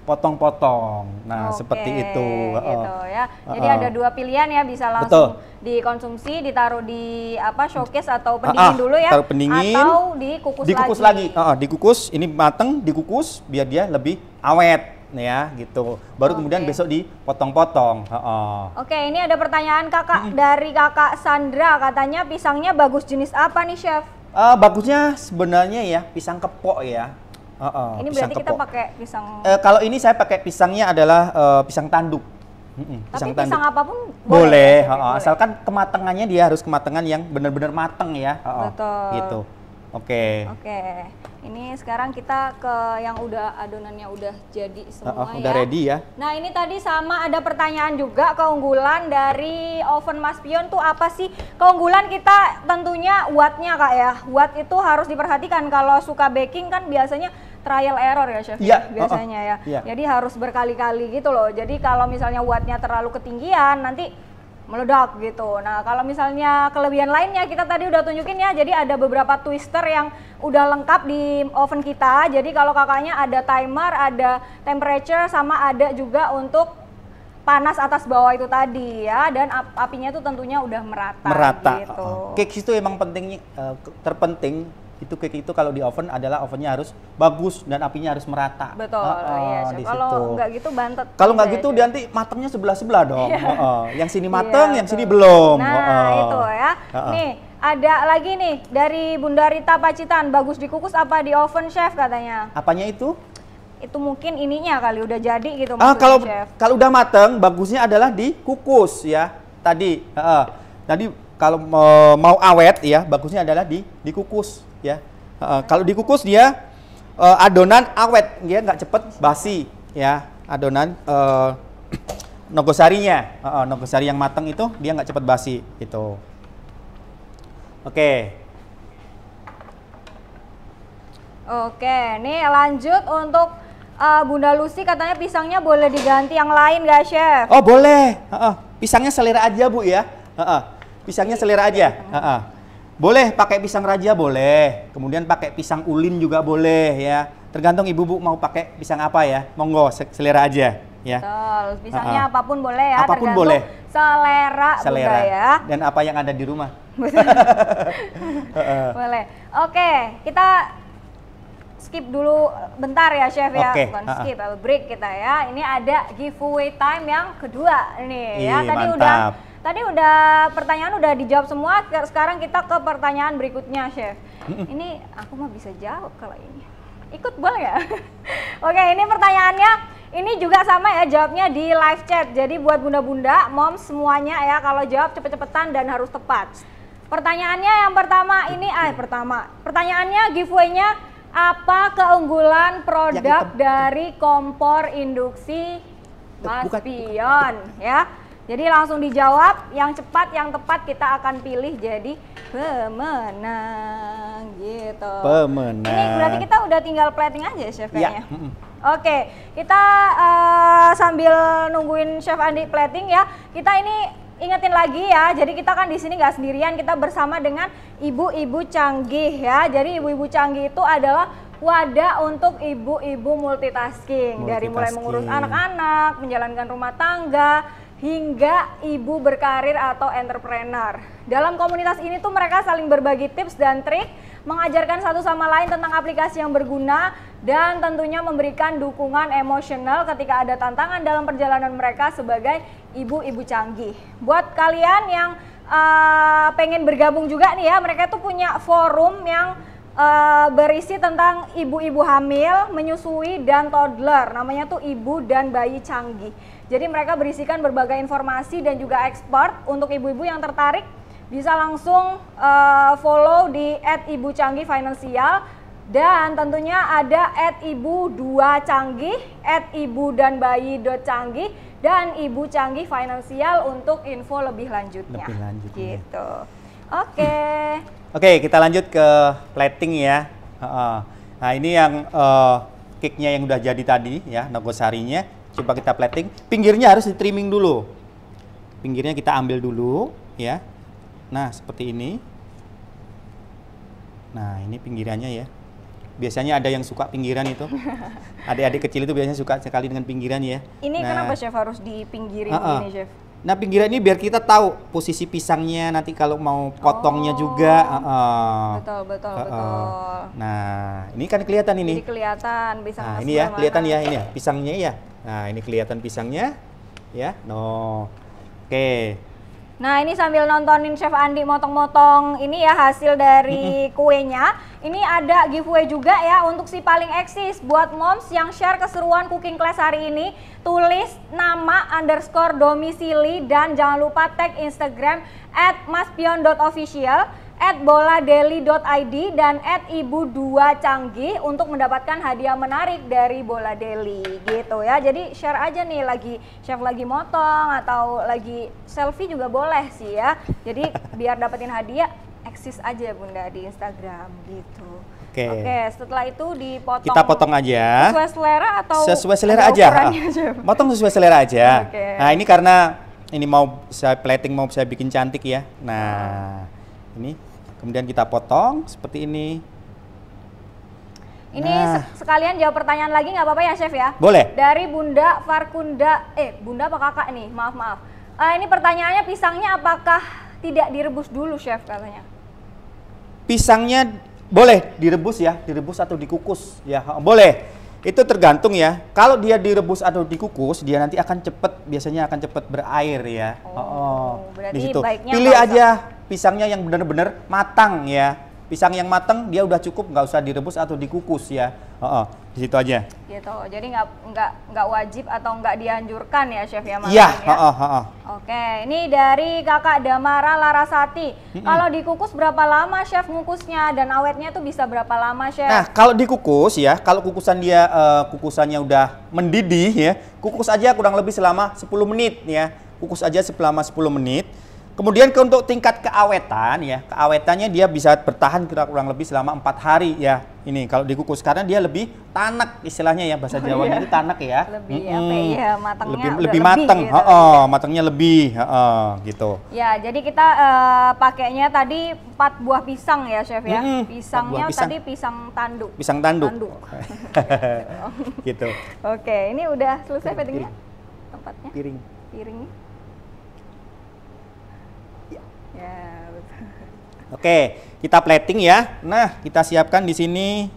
dipotong-potong. Nah, seperti itu. Gitu ya. Jadi ada dua pilihan ya, bisa langsung dikonsumsi, ditaruh di showcase atau pendingin dulu ya. Taruh pendingin, atau dikukus lagi. Dikukus, ini mateng, dikukus biar dia lebih awet. Ya gitu, baru kemudian besok dipotong-potong. Oke, ini ada pertanyaan kakak dari kakak Sandra, katanya pisangnya bagus jenis apa nih chef? Bagusnya sebenarnya ya pisang kepok ya. Ini berarti kita pakai pisang. Kalau ini saya pakai pisangnya adalah pisang tanduk. Tapi pisang apapun boleh, asalkan kematangannya dia harus kematangan yang benar-benar matang ya. Betul. Gitu. Oke. Ini sekarang kita ke yang udah adonannya udah jadi semua udah ready ya. Nah, ini tadi sama ada pertanyaan juga, keunggulan dari oven Mas Pion tuh apa sih? Keunggulan kita tentunya wattnya Kak ya. Watt itu harus diperhatikan, kalau suka baking kan biasanya trial error ya chef biasanya ya. Jadi harus berkali-kali gitu loh. Jadi kalau misalnya wattnya terlalu ketinggian nanti meledak gitu. Nah, kalau misalnya kelebihan lainnya kita tadi udah tunjukin ya. Jadi ada beberapa twister yang udah lengkap di oven kita. Jadi kalau kakaknya ada timer, ada temperature, sama ada juga untuk panas atas bawah itu tadi ya. Dan apinya itu tentunya udah merata. Gitu. Cake itu emang penting, terpenting. Itu cake itu kalau di oven adalah ovennya harus bagus dan apinya harus merata. Betul, iya. Kalau nggak gitu bantet. Kalau nggak gitu nanti matangnya sebelah-sebelah dong. Yang sini mateng, yang sini belum. Nah, itu ya. Nih, ada lagi nih dari Bunda Rita Pacitan, bagus dikukus apa di oven chef katanya? Apanya itu? Itu mungkin ininya kali udah jadi gitu maksudnya chef. Kalau udah mateng, bagusnya adalah dikukus ya. Tadi kalau mau awet ya, bagusnya adalah dikukus ya. Kalau dikukus dia adonan awet, dia nggak cepet basi ya. Adonan nogosarinya, nogosari yang mateng itu dia nggak cepet basi gitu. Oke, nih lanjut untuk Bunda Lucy, katanya pisangnya boleh diganti yang lain nggak chef? Oh boleh, pisangnya selera aja Bu ya. Pisangnya selera aja. Boleh pakai pisang raja boleh, kemudian pakai pisang ulin juga boleh ya. Tergantung ibu Bu mau pakai pisang apa ya. Monggo selera aja ya. Betul, pisangnya apapun boleh ya. Apapun tergantung boleh. Selera Bunda ya. Dan apa yang ada di rumah. Boleh. Oke, kita skip dulu bentar ya chef ya. Bukan skip, break kita ya. Ini ada giveaway time yang kedua nih ya. Tadi udah pertanyaan udah dijawab semua. Sekarang kita ke pertanyaan berikutnya chef. Ini aku mah bisa jawab kalau ini. Ikut boleh ya? Oke, ini pertanyaannya ini juga sama ya, jawabnya di live chat. Jadi buat bunda-bunda, moms semuanya ya, kalau jawab cepet-cepetan dan harus tepat. Pertanyaannya yang pertama ini pertanyaannya giveaway-nya, apa keunggulan produk dari kompor induksi Mas Pion ya? Jadi langsung dijawab, yang cepat, yang tepat kita akan pilih jadi pemenang gitu. Pemenang. Ini berarti kita udah tinggal plating aja chef kayaknya. Oke, kita sambil nungguin chef Andi plating ya, kita ini ingetin lagi ya. Jadi kita kan di sini nggak sendirian, kita bersama dengan ibu-ibu canggih ya. Jadi ibu-ibu canggih itu adalah wadah untuk ibu-ibu multitasking. Dari mulai mengurus anak-anak, menjalankan rumah tangga, hingga ibu berkarir atau entrepreneur. Dalam komunitas ini tuh mereka saling berbagi tips dan trik, mengajarkan satu sama lain tentang aplikasi yang berguna, dan tentunya memberikan dukungan emosional ketika ada tantangan dalam perjalanan mereka sebagai ibu-ibu canggih. Buat kalian yang pengen bergabung juga nih ya, mereka tuh punya forum yang berisi tentang ibu-ibu hamil, menyusui, dan toddler. Namanya tuh Ibu dan Bayi Canggih. Jadi mereka berisikan berbagai informasi dan juga expert. Untuk ibu-ibu yang tertarik bisa langsung follow di @ibucanggihfinancial, dan tentunya ada @ibu2canggih, @ibudanbayi.canggih, dan Ibu Canggih Financial untuk info lebih lanjutnya. Gitu. Oke, kita lanjut ke plating ya. Nah ini yang cake-nya yang udah jadi tadi ya, nogosarinya. Coba kita plating. Pinggirnya harus di trimming dulu. Pinggirnya kita ambil dulu ya. Nah seperti ini. Nah ini pinggirannya ya. Biasanya ada yang suka pinggiran itu. Adik-adik kecil itu biasanya suka sekali dengan pinggiran ya. Ini Nah, kenapa chef harus dipinggirin gini chef? Nah, pinggiran ini biar kita tahu posisi pisangnya nanti kalau mau potongnya juga. Betul, betul, Uh-uh. betul. Nah, ini kan kelihatan ini. Jadi kelihatan pisang Nah, mas ini ya, sebelah kelihatan mana. ya ini ya, pisangnya ya. Nah, ini kelihatan pisangnya ya. No. Oke. Nah, ini sambil nontonin Chef Andi motong-motong ini ya hasil dari kuenya. Ini ada giveaway juga ya untuk si paling eksis buat moms yang share keseruan cooking class hari ini. Tulis nama _ domisili dan jangan lupa tag Instagram @maspion.official, @boladeli.id dan @ibu2canggih untuk mendapatkan hadiah menarik dari Bola Deli gitu ya. Jadi share aja nih lagi chef lagi motong atau lagi selfie juga boleh sih ya. Jadi biar dapetin hadiah eksis aja Bunda di Instagram gitu. Oke, setelah itu dipotong. Kita potong aja. Sesuai selera atau sesuai selera ada aja. ukurannya, Chef? Potong sesuai selera aja. Oke. Nah, ini karena ini mau saya plating, mau saya bikin cantik ya. Nah, ini kemudian kita potong seperti ini. Ini Nah. sekalian jawab pertanyaan lagi nggak apa-apa ya Chef ya? Boleh. Dari Bunda Farkunda, Bunda apa kakak nih? Maaf. Ini pertanyaannya pisangnya apakah tidak direbus dulu Chef katanya? Pisangnya boleh direbus ya, direbus atau dikukus ya, boleh. Itu tergantung ya. Kalau dia direbus atau dikukus, dia nanti akan biasanya akan cepat berair ya. Berarti Di situ. baiknya Pilih nggak aja pisangnya yang benar-benar matang ya. Pisang yang matang dia udah cukup, nggak usah direbus atau dikukus ya. Di situ aja. Gitu. Jadi nggak wajib atau nggak dianjurkan ya Chef ya? Iya. Ya? Oke, ini dari Kakak Damara Larasati. Kalau dikukus berapa lama Chef ngukusnya dan awetnya tuh bisa berapa lama Chef? Nah, kalau dikukus ya, kalau kukusannya udah mendidih ya, kukus aja kurang lebih selama 10 menit ya. Kukus aja selama 10 menit. Kemudian untuk tingkat keawetan ya, keawetannya dia bisa bertahan kurang lebih selama 4 hari ya. Ini kalau dikukus karena dia lebih tanak istilahnya ya, bahasa Jawanya itu tanak ya. Lebih apa ya, matangnya lebih udah matang, gitu. matangnya lebih, gitu. Ya, jadi kita pakainya tadi 4 buah pisang ya Chef ya. Pisangnya 4 buah pisang. tadi pisang tanduk. Pisang tanduk. Gitu. Oke, ini udah selesai pettingnya? Tempatnya? Piringnya? Ya, betul. Oke, kita plating ya. Nah, kita siapkan di sini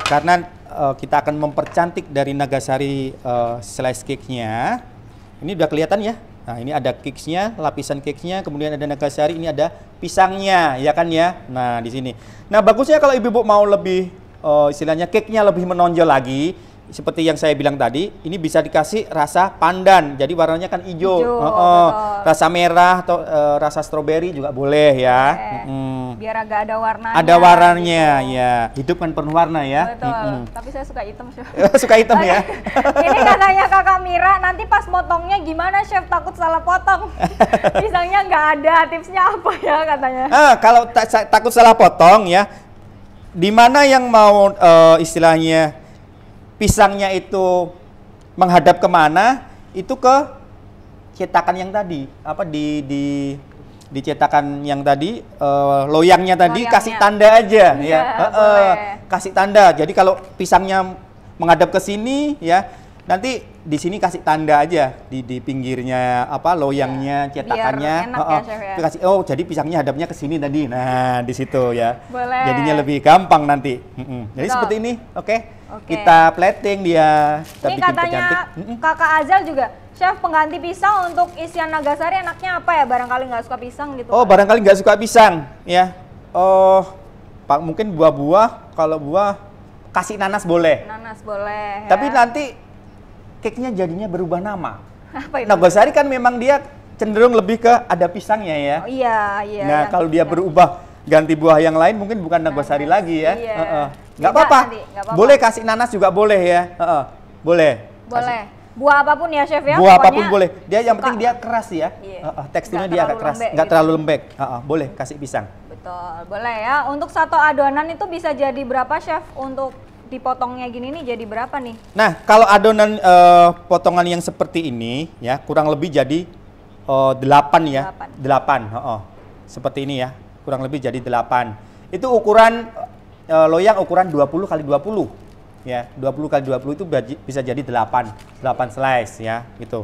karena kita akan mempercantik dari Nagasari slice cake-nya. Ini udah kelihatan ya. Nah, ini ada cakes-nya, lapisan cakes-nya, kemudian ada Nagasari, ini ada pisangnya, ya kan ya. Nah, di sini. Nah, bagusnya kalau ibu-ibu mau lebih istilahnya cake-nya lebih menonjol lagi. Seperti yang saya bilang tadi, ini bisa dikasih rasa pandan, jadi warnanya kan hijau. Rasa merah atau rasa stroberi juga boleh ya. Biar agak ada warnanya. Ada warnanya gitu. Ya, hidup kan penuh warna ya. Betul. Tapi saya suka hitam Chef. Suka hitam ya. Ini katanya Kakak Mira, nanti pas motongnya gimana Chef? Takut salah potong. Pisangnya nggak ada, tipsnya apa ya katanya? Kalau takut salah potong ya, di mana yang mau istilahnya pisangnya itu menghadap kemana, itu ke cetakan yang tadi, di cetakan yang tadi, loyangnya tadi kasih tanda aja ya, kasih tanda. Jadi kalau pisangnya menghadap ke sini ya, nanti di sini kasih tanda aja di pinggirnya loyangnya, cetakannya. Biar enak ya, Chef, ya? Kasih, jadi pisangnya hadapnya ke sini tadi. Nah, di situ ya. Boleh. Jadinya lebih gampang nanti. Jadi seperti ini, oke. Kita plating dia. Kita ini bikin katanya pecantik. Kakak Azal juga, Chef pengganti pisang untuk isian Nagasari enaknya apa ya? Barangkali nggak suka pisang gitu. Barangkali nggak suka pisang ya. Mungkin buah-buah. Kalau buah kasih nanas boleh. Nanas boleh. Tapi ya. nanti cake-nya jadinya berubah nama. Apa itu? Nagasari kan memang dia cenderung lebih ke ada pisangnya ya. Iya. Nah, kalau dia berubah ganti buah yang lain mungkin bukan Nagasari lagi ya. Nggak apa-apa. Boleh kasih nanas juga boleh ya. Boleh. Boleh. Buah apapun ya Chef ya. Buah apapun boleh. Dia yang penting dia keras ya. Teksturnya dia agak keras, nggak gitu. terlalu lembek. Boleh kasih pisang. Betul, boleh ya. Untuk satu adonan itu bisa jadi berapa Chef? Untuk dipotongnya gini nih jadi berapa nih? Nah, kalau adonan potongan yang seperti ini ya kurang lebih jadi 8 ya. 8. Seperti ini ya. Kurang lebih jadi 8. Itu ukuran loyang ukuran 20 kali 20. Ya, 20 kali 20 itu bisa jadi 8 slice ya, gitu.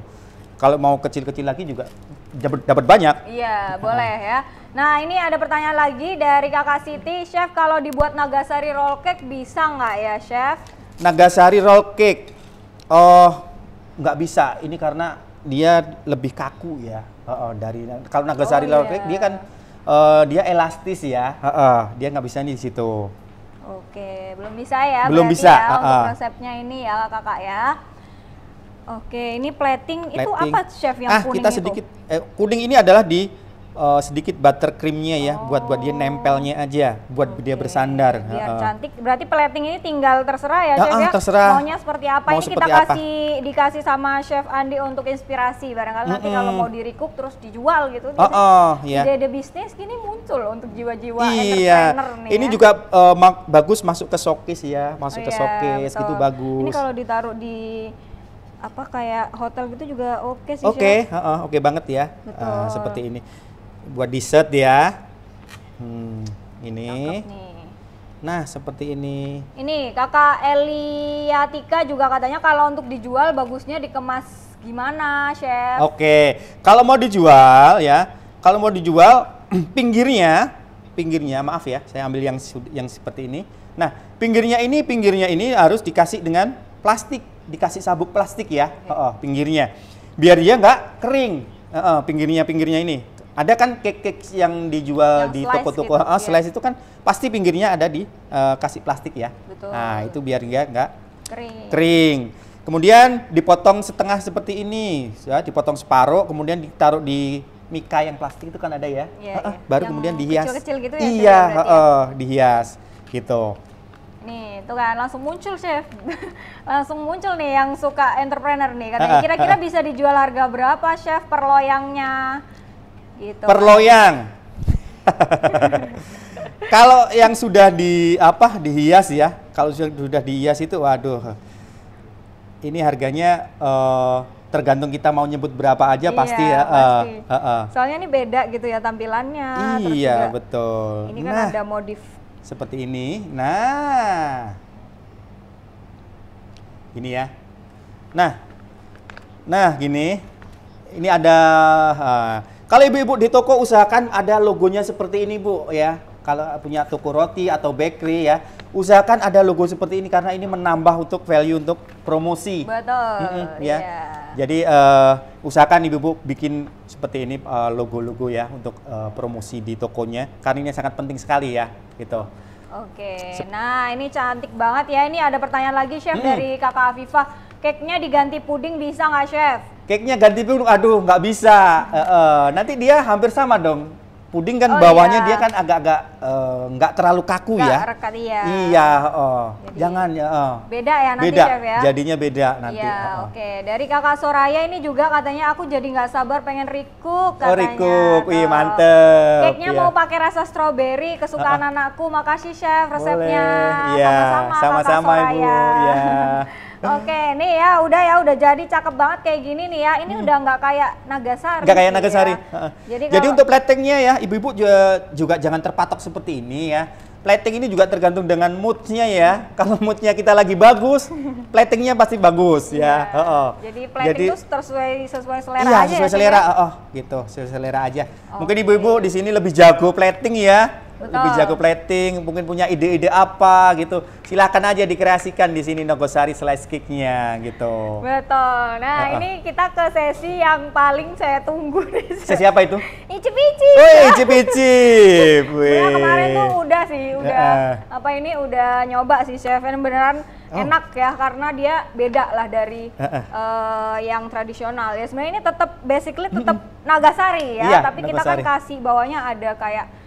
Kalau mau kecil-kecil lagi juga dapat banyak. Iya, boleh ya. Nah, ini ada pertanyaan lagi dari Kakak Siti, Chef, kalau dibuat Nagasari roll cake bisa nggak ya, Chef? Nagasari roll cake, oh nggak bisa. Ini karena dia lebih kaku ya. Dari kalau Nagasari roll cake dia kan dia elastis ya. Dia nggak bisa nih di situ. Oke, belum bisa ya. Belum bisa ya, untuk resepnya ini ya, Kakak ya. Oke, ini plating itu apa, Chef, yang kuning kita sedikit kuning ini adalah di sedikit buttercreamnya ya, buat dia nempelnya aja, buat dia bersandar. Biar cantik. Berarti plating ini tinggal terserah ya, Chef ya. Terserah. Maunya seperti apa? Ini kita dikasih sama Chef Andi untuk inspirasi. Barangkali nanti kalau mau di recook terus dijual gitu. Ide bisnis gini muncul untuk jiwa-jiwa entrepreneur nih. Ini juga bagus masuk ke showcase ya, masuk ke showcase gitu bagus. Ini kalau ditaruh di apa kayak hotel gitu juga oke sih. Oke banget ya. Seperti ini. Buat dessert ya. Ini. Nah, seperti ini. Ini Kakak Eliatika juga katanya kalau untuk dijual bagusnya dikemas gimana, Chef? Oke. Kalau mau dijual ya, kalau mau dijual pinggirnya maaf ya, saya ambil yang seperti ini. Nah, pinggirnya ini harus dikasih dengan plastik, dikasih sabuk plastik ya. Pinggirnya. Biar dia nggak kering. Pinggirnya ini. Ada kan cake yang dijual di toko-toko gitu, slice itu kan pasti pinggirnya ada di kasih plastik ya. Betul. Nah, itu biar dia nggak kering. Kemudian dipotong setengah seperti ini, ya, dipotong separuh, kemudian ditaruh di mika yang plastik itu kan ada ya. Baru yang kemudian dihias. Kecil-kecil gitu ya. Iya, dihias gitu. Nih, tuh kan langsung muncul, Chef. Langsung muncul nih yang suka entrepreneur nih. Katanya kira-kira bisa dijual harga berapa, Chef, per loyangnya? Gitu. Per loyang. Kalau yang sudah dihias ya, kalau sudah dihias itu waduh. Ini harganya tergantung kita mau nyebut berapa aja pasti ya. Soalnya ini beda gitu ya tampilannya. Iya, betul. Ini kan ada modif seperti ini. Nah. Ini ya. Nah, gini. Ini ada kalau ibu-ibu di toko usahakan ada logonya seperti ini, Bu, ya. Kalau punya toko roti atau bakery ya, usahakan ada logo seperti ini karena ini menambah untuk value untuk promosi. Betul. Ya. Jadi usahakan ibu-ibu bikin seperti ini logo-logo ya untuk promosi di tokonya karena ini sangat penting sekali ya, gitu. Oke. Nah, ini cantik banget ya. Ini ada pertanyaan lagi, Chef, dari Kakak Afifah. Cake-nya diganti puding bisa nggak, Chef? Cake-nya ganti puding, aduh nggak bisa. Nanti dia hampir sama dong. Puding kan bawahnya dia kan agak-agak nggak terlalu kaku ya. Rekat, iya. Iya, jangan ya. Beda ya nanti, beda, Chef ya? Jadinya beda nanti. Iya, oke. Dari Kakak Soraya ini juga katanya aku jadi nggak sabar pengen recook katanya. Recook, wih mantep. Cake-nya mau pakai rasa strawberry, kesukaan anakku. Makasih, Chef, resepnya. Iya, sama-sama Ibu. Iya. Oke, nih ya udah jadi cakep banget kayak gini nih ya. Ini udah nggak kayak Nagasari. Nggak kayak Nagasari. Ya. Jadi untuk platingnya ya, ibu-ibu juga jangan terpatok seperti ini ya. Plating ini juga tergantung dengan moodnya ya. Kalau moodnya kita lagi bagus, platingnya pasti bagus ya. Jadi plating itu sesuai selera aja. Iya, sesuai ya, selera. Gitu, sesuai selera aja. Mungkin ibu-ibu di sini lebih jago plating ya. Betul. Lebih jago plating, mungkin punya ide-ide apa gitu. Silakan aja dikreasikan di sini Nogosari Slice Cake-nya gitu. Betul. Nah, ini kita ke sesi yang paling saya tunggu nih. Sesi apa itu? Icip-icip. Icip-icip. Nah, kemarin tuh udah udah nyoba sih, Chef. Dan beneran enak ya karena dia beda lah dari yang tradisional. Ya sebenarnya ini tetap basically tetap Nagasari ya, iya, tapi kita kan kasih bawahnya ada kayak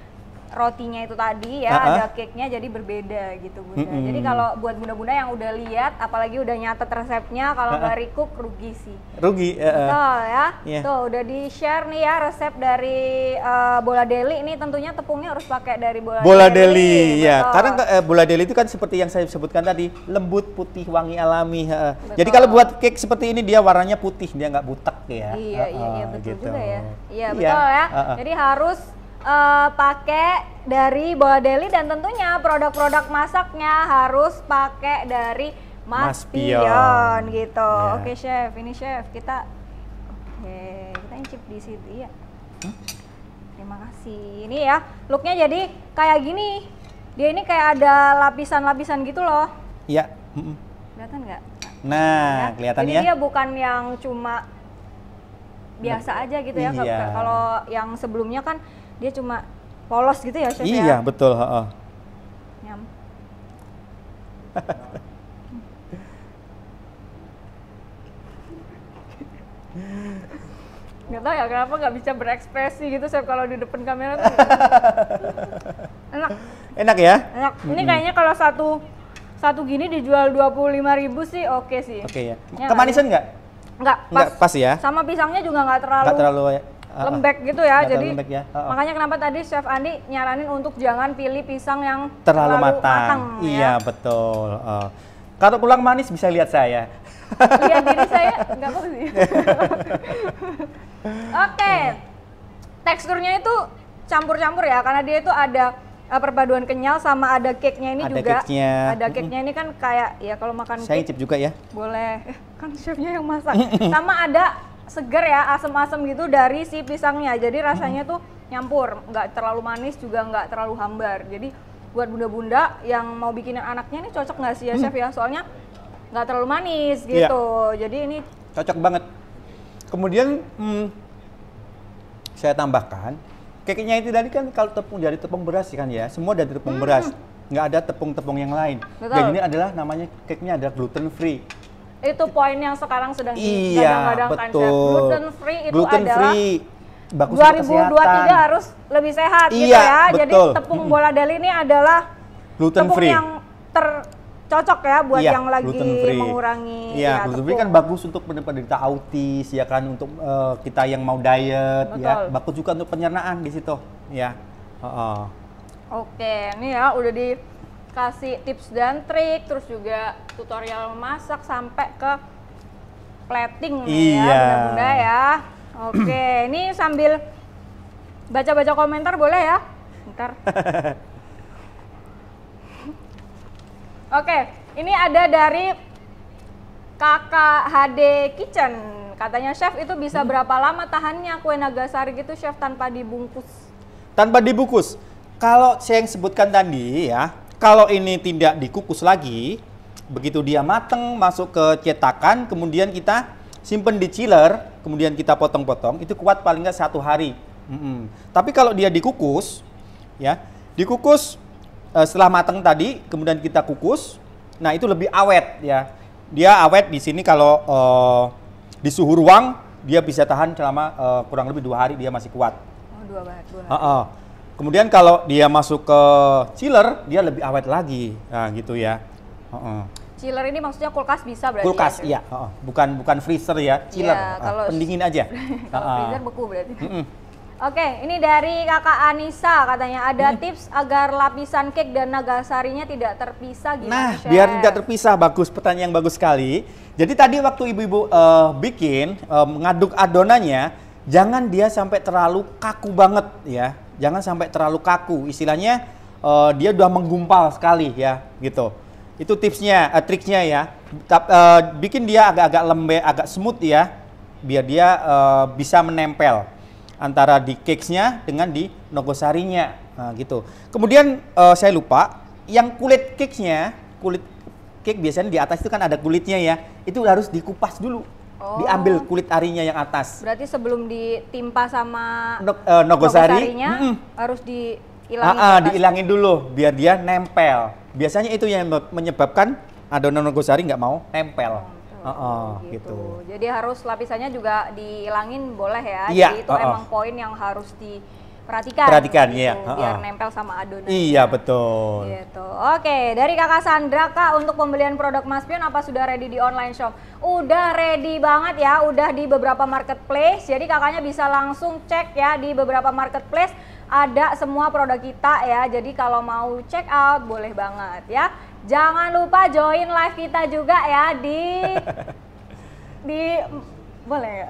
rotinya itu tadi ya, ada cake-nya jadi berbeda gitu, Bunda. Jadi kalau buat bunda-bunda yang udah lihat, apalagi udah nyatet resepnya, kalau nggak recook rugi sih. Rugi. Betul ya. Tuh udah di-share nih ya resep dari Bola Deli. Ini tentunya tepungnya harus pakai dari Bola Deli. Ya, karena Bola Deli itu kan seperti yang saya sebutkan tadi, lembut, putih, wangi alami. Jadi kalau buat cake seperti ini dia warnanya putih, dia nggak butek ya. Iya betul gitu. juga ya. Iya betul ya. Jadi harus pakai dari Bola Deli dan tentunya produk-produk masaknya harus pakai dari Mas Pion gitu. Ya. Oke chef, ini chef kita incip di situ ya. Terima kasih. Ini ya, looknya jadi kayak gini. Dia ini kayak ada lapisan-lapisan gitu loh. Iya. Kelihatan nggak? Nah, Ya. kelihatan Jadi ya. dia bukan yang cuma biasa aja gitu ya. Iya. Kalau yang sebelumnya kan dia cuma polos gitu ya chef Iya, ya. betul, heeh. Nyam. Nggak tahu ya kenapa nggak bisa berekspresi gitu chef kalau di depan kamera tuh. Enak, Enak ya? enak. Ini kayaknya kalau satu gini dijual 25.000 sih oke sih. Oke ya. Ya, Kemanisan nggak? Nggak, Nggak pas ya? Sama pisangnya juga nggak terlalu, Nggak terlalu lembek gitu ya. nggak Jadi terlalu lembek ya. makanya kenapa tadi Chef Andi nyaranin untuk jangan pilih pisang yang terlalu matang. Iya, ya. betul. Kalau kurang manis bisa lihat saya. Lihat diri saya nggak apa sih. Oke, teksturnya itu campur-campur ya, karena dia itu ada perpaduan kenyal sama ada cake-nya ini Ada juga. cake-nya. Ada cake-nya ini kan kayak ya kalau makan Saya cake icip juga ya. boleh. Kan chefnya yang masak. Sama ada seger ya, asam-asam gitu dari si pisangnya. Jadi rasanya tuh nyampur, nggak terlalu manis juga nggak terlalu hambar. Jadi buat bunda-bunda yang mau bikinin anaknya ini cocok nggak sih ya chef ya? Soalnya nggak terlalu manis gitu. Jadi ini Cocok banget. Kemudian saya tambahkan, cake-nya itu tadi kan kalau tepung dari tepung beras kan ya, semua dari tepung beras, nggak ada tepung-tepung yang lain. Betul. Dan ini adalah namanya cake-nya adalah gluten free. itu poin yang sekarang sedang Iya, digadang-gadangkan chef. betul. Gluten free itu Gluten adalah free, bagus untuk 2023 kesehatan. harus lebih sehat gitu Iya, ya. Jadi betul. tepung Bola Deli ini adalah Gluten tepung free. yang cocok ya buat Iya, yang lagi gluten free. mengurangi Iya, ya, gluten free kan tepung. bagus untuk penderita autis ya kan, untuk kita yang mau diet ya, Betul. bagus juga untuk pencernaan di situ ya. Oke, ini ya udah dikasih tips dan trik, terus juga tutorial memasak sampai ke plating nih ya, Iya. bunda-bunda ya. Oke, ini sambil baca-baca komentar boleh ya? Bentar. Oke, ini ada dari Kakak HD Kitchen. Katanya chef itu bisa berapa lama tahannya kue Nagasari gitu chef tanpa dibungkus? Tanpa dibungkus. Kalau saya yang sebutkan tadi ya, kalau ini tidak dikukus lagi, begitu dia mateng masuk ke cetakan, kemudian kita simpen di chiller, kemudian kita potong-potong, itu kuat paling nggak 1 hari. Tapi kalau dia dikukus, ya, dikukus setelah mateng tadi, kemudian kita kukus, nah itu lebih awet ya. Dia awet di sini kalau di suhu ruang dia bisa tahan selama kurang lebih 2 hari dia masih kuat. Oh, 2 hari. Kemudian kalau dia masuk ke chiller, dia lebih awet lagi, nah gitu ya. Chiller ini maksudnya kulkas bisa berarti? Kulkas, ya? iya, bukan freezer ya, chiller, Iya, kalau pendingin aja. Kalau freezer beku berarti. Oke, ini dari Kakak Anissa katanya ada tips agar lapisan cake dan Nagasarinya tidak terpisah gimana, Nah, chef? biar tidak terpisah, bagus, pertanyaan yang bagus sekali. Jadi tadi waktu ibu-ibu bikin mengaduk adonannya, jangan dia sampai terlalu kaku banget ya. Jangan sampai terlalu kaku. Istilahnya dia udah menggumpal sekali ya, gitu. Itu tipsnya, triknya ya. Bikin dia agak-agak lembek, agak smooth ya, biar dia bisa menempel antara di cakes-nya dengan di nogosarinya, nah, gitu. Kemudian saya lupa, yang kulit cakes-nya, kulit cake biasanya di atas itu kan ada kulitnya ya, itu harus dikupas dulu, diambil kulit arinya yang atas. Berarti sebelum ditimpa sama Nogosarinya harus diilangin. diilangin dulu, biar dia nempel. Biasanya itu yang menyebabkan adonan nogosari nggak mau nempel. Gitu. Jadi harus lapisannya juga dihilangin boleh ya. Iya, Jadi itu emang poin yang harus diperhatikan. Perhatikan, gitu, iya. Biar nempel sama adonan. Iya, betul. Gitu. Oke, dari Kakak Sandra, Kak, untuk pembelian produk Mas Pion apa sudah ready di online shop? Udah ready banget ya, udah di beberapa marketplace. Jadi kakaknya bisa langsung cek ya di beberapa marketplace. Ada semua produk kita ya. Jadi kalau mau check out boleh banget ya. Jangan lupa join live kita juga ya di Boleh ya?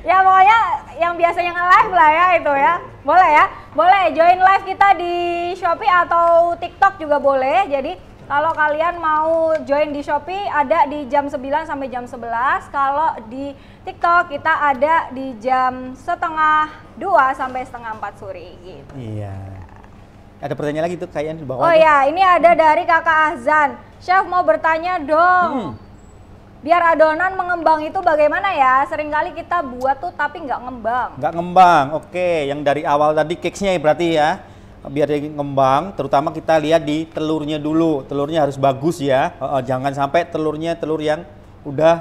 Ya pokoknya yang biasanya nge-live lah ya itu ya. Boleh ya? Boleh join live kita di Shopee atau TikTok juga boleh. Jadi kalau kalian mau join di Shopee ada di jam 9 sampai jam 11. Kalau di TikTok kita ada di jam setengah 2 sampai setengah 4 sore gitu. Iya. Ada pertanyaan lagi tuh kayaknya di bawah. Oh ya, ini ada dari Kakak Azan. Chef mau bertanya dong. Biar adonan mengembang itu bagaimana ya? Seringkali kita buat tuh tapi nggak ngembang. Nggak ngembang, oke. Yang dari awal tadi cakesnya berarti ya. Biar dia ngembang, terutama kita lihat di telurnya dulu. Telurnya harus bagus ya. Jangan sampai telur yang udah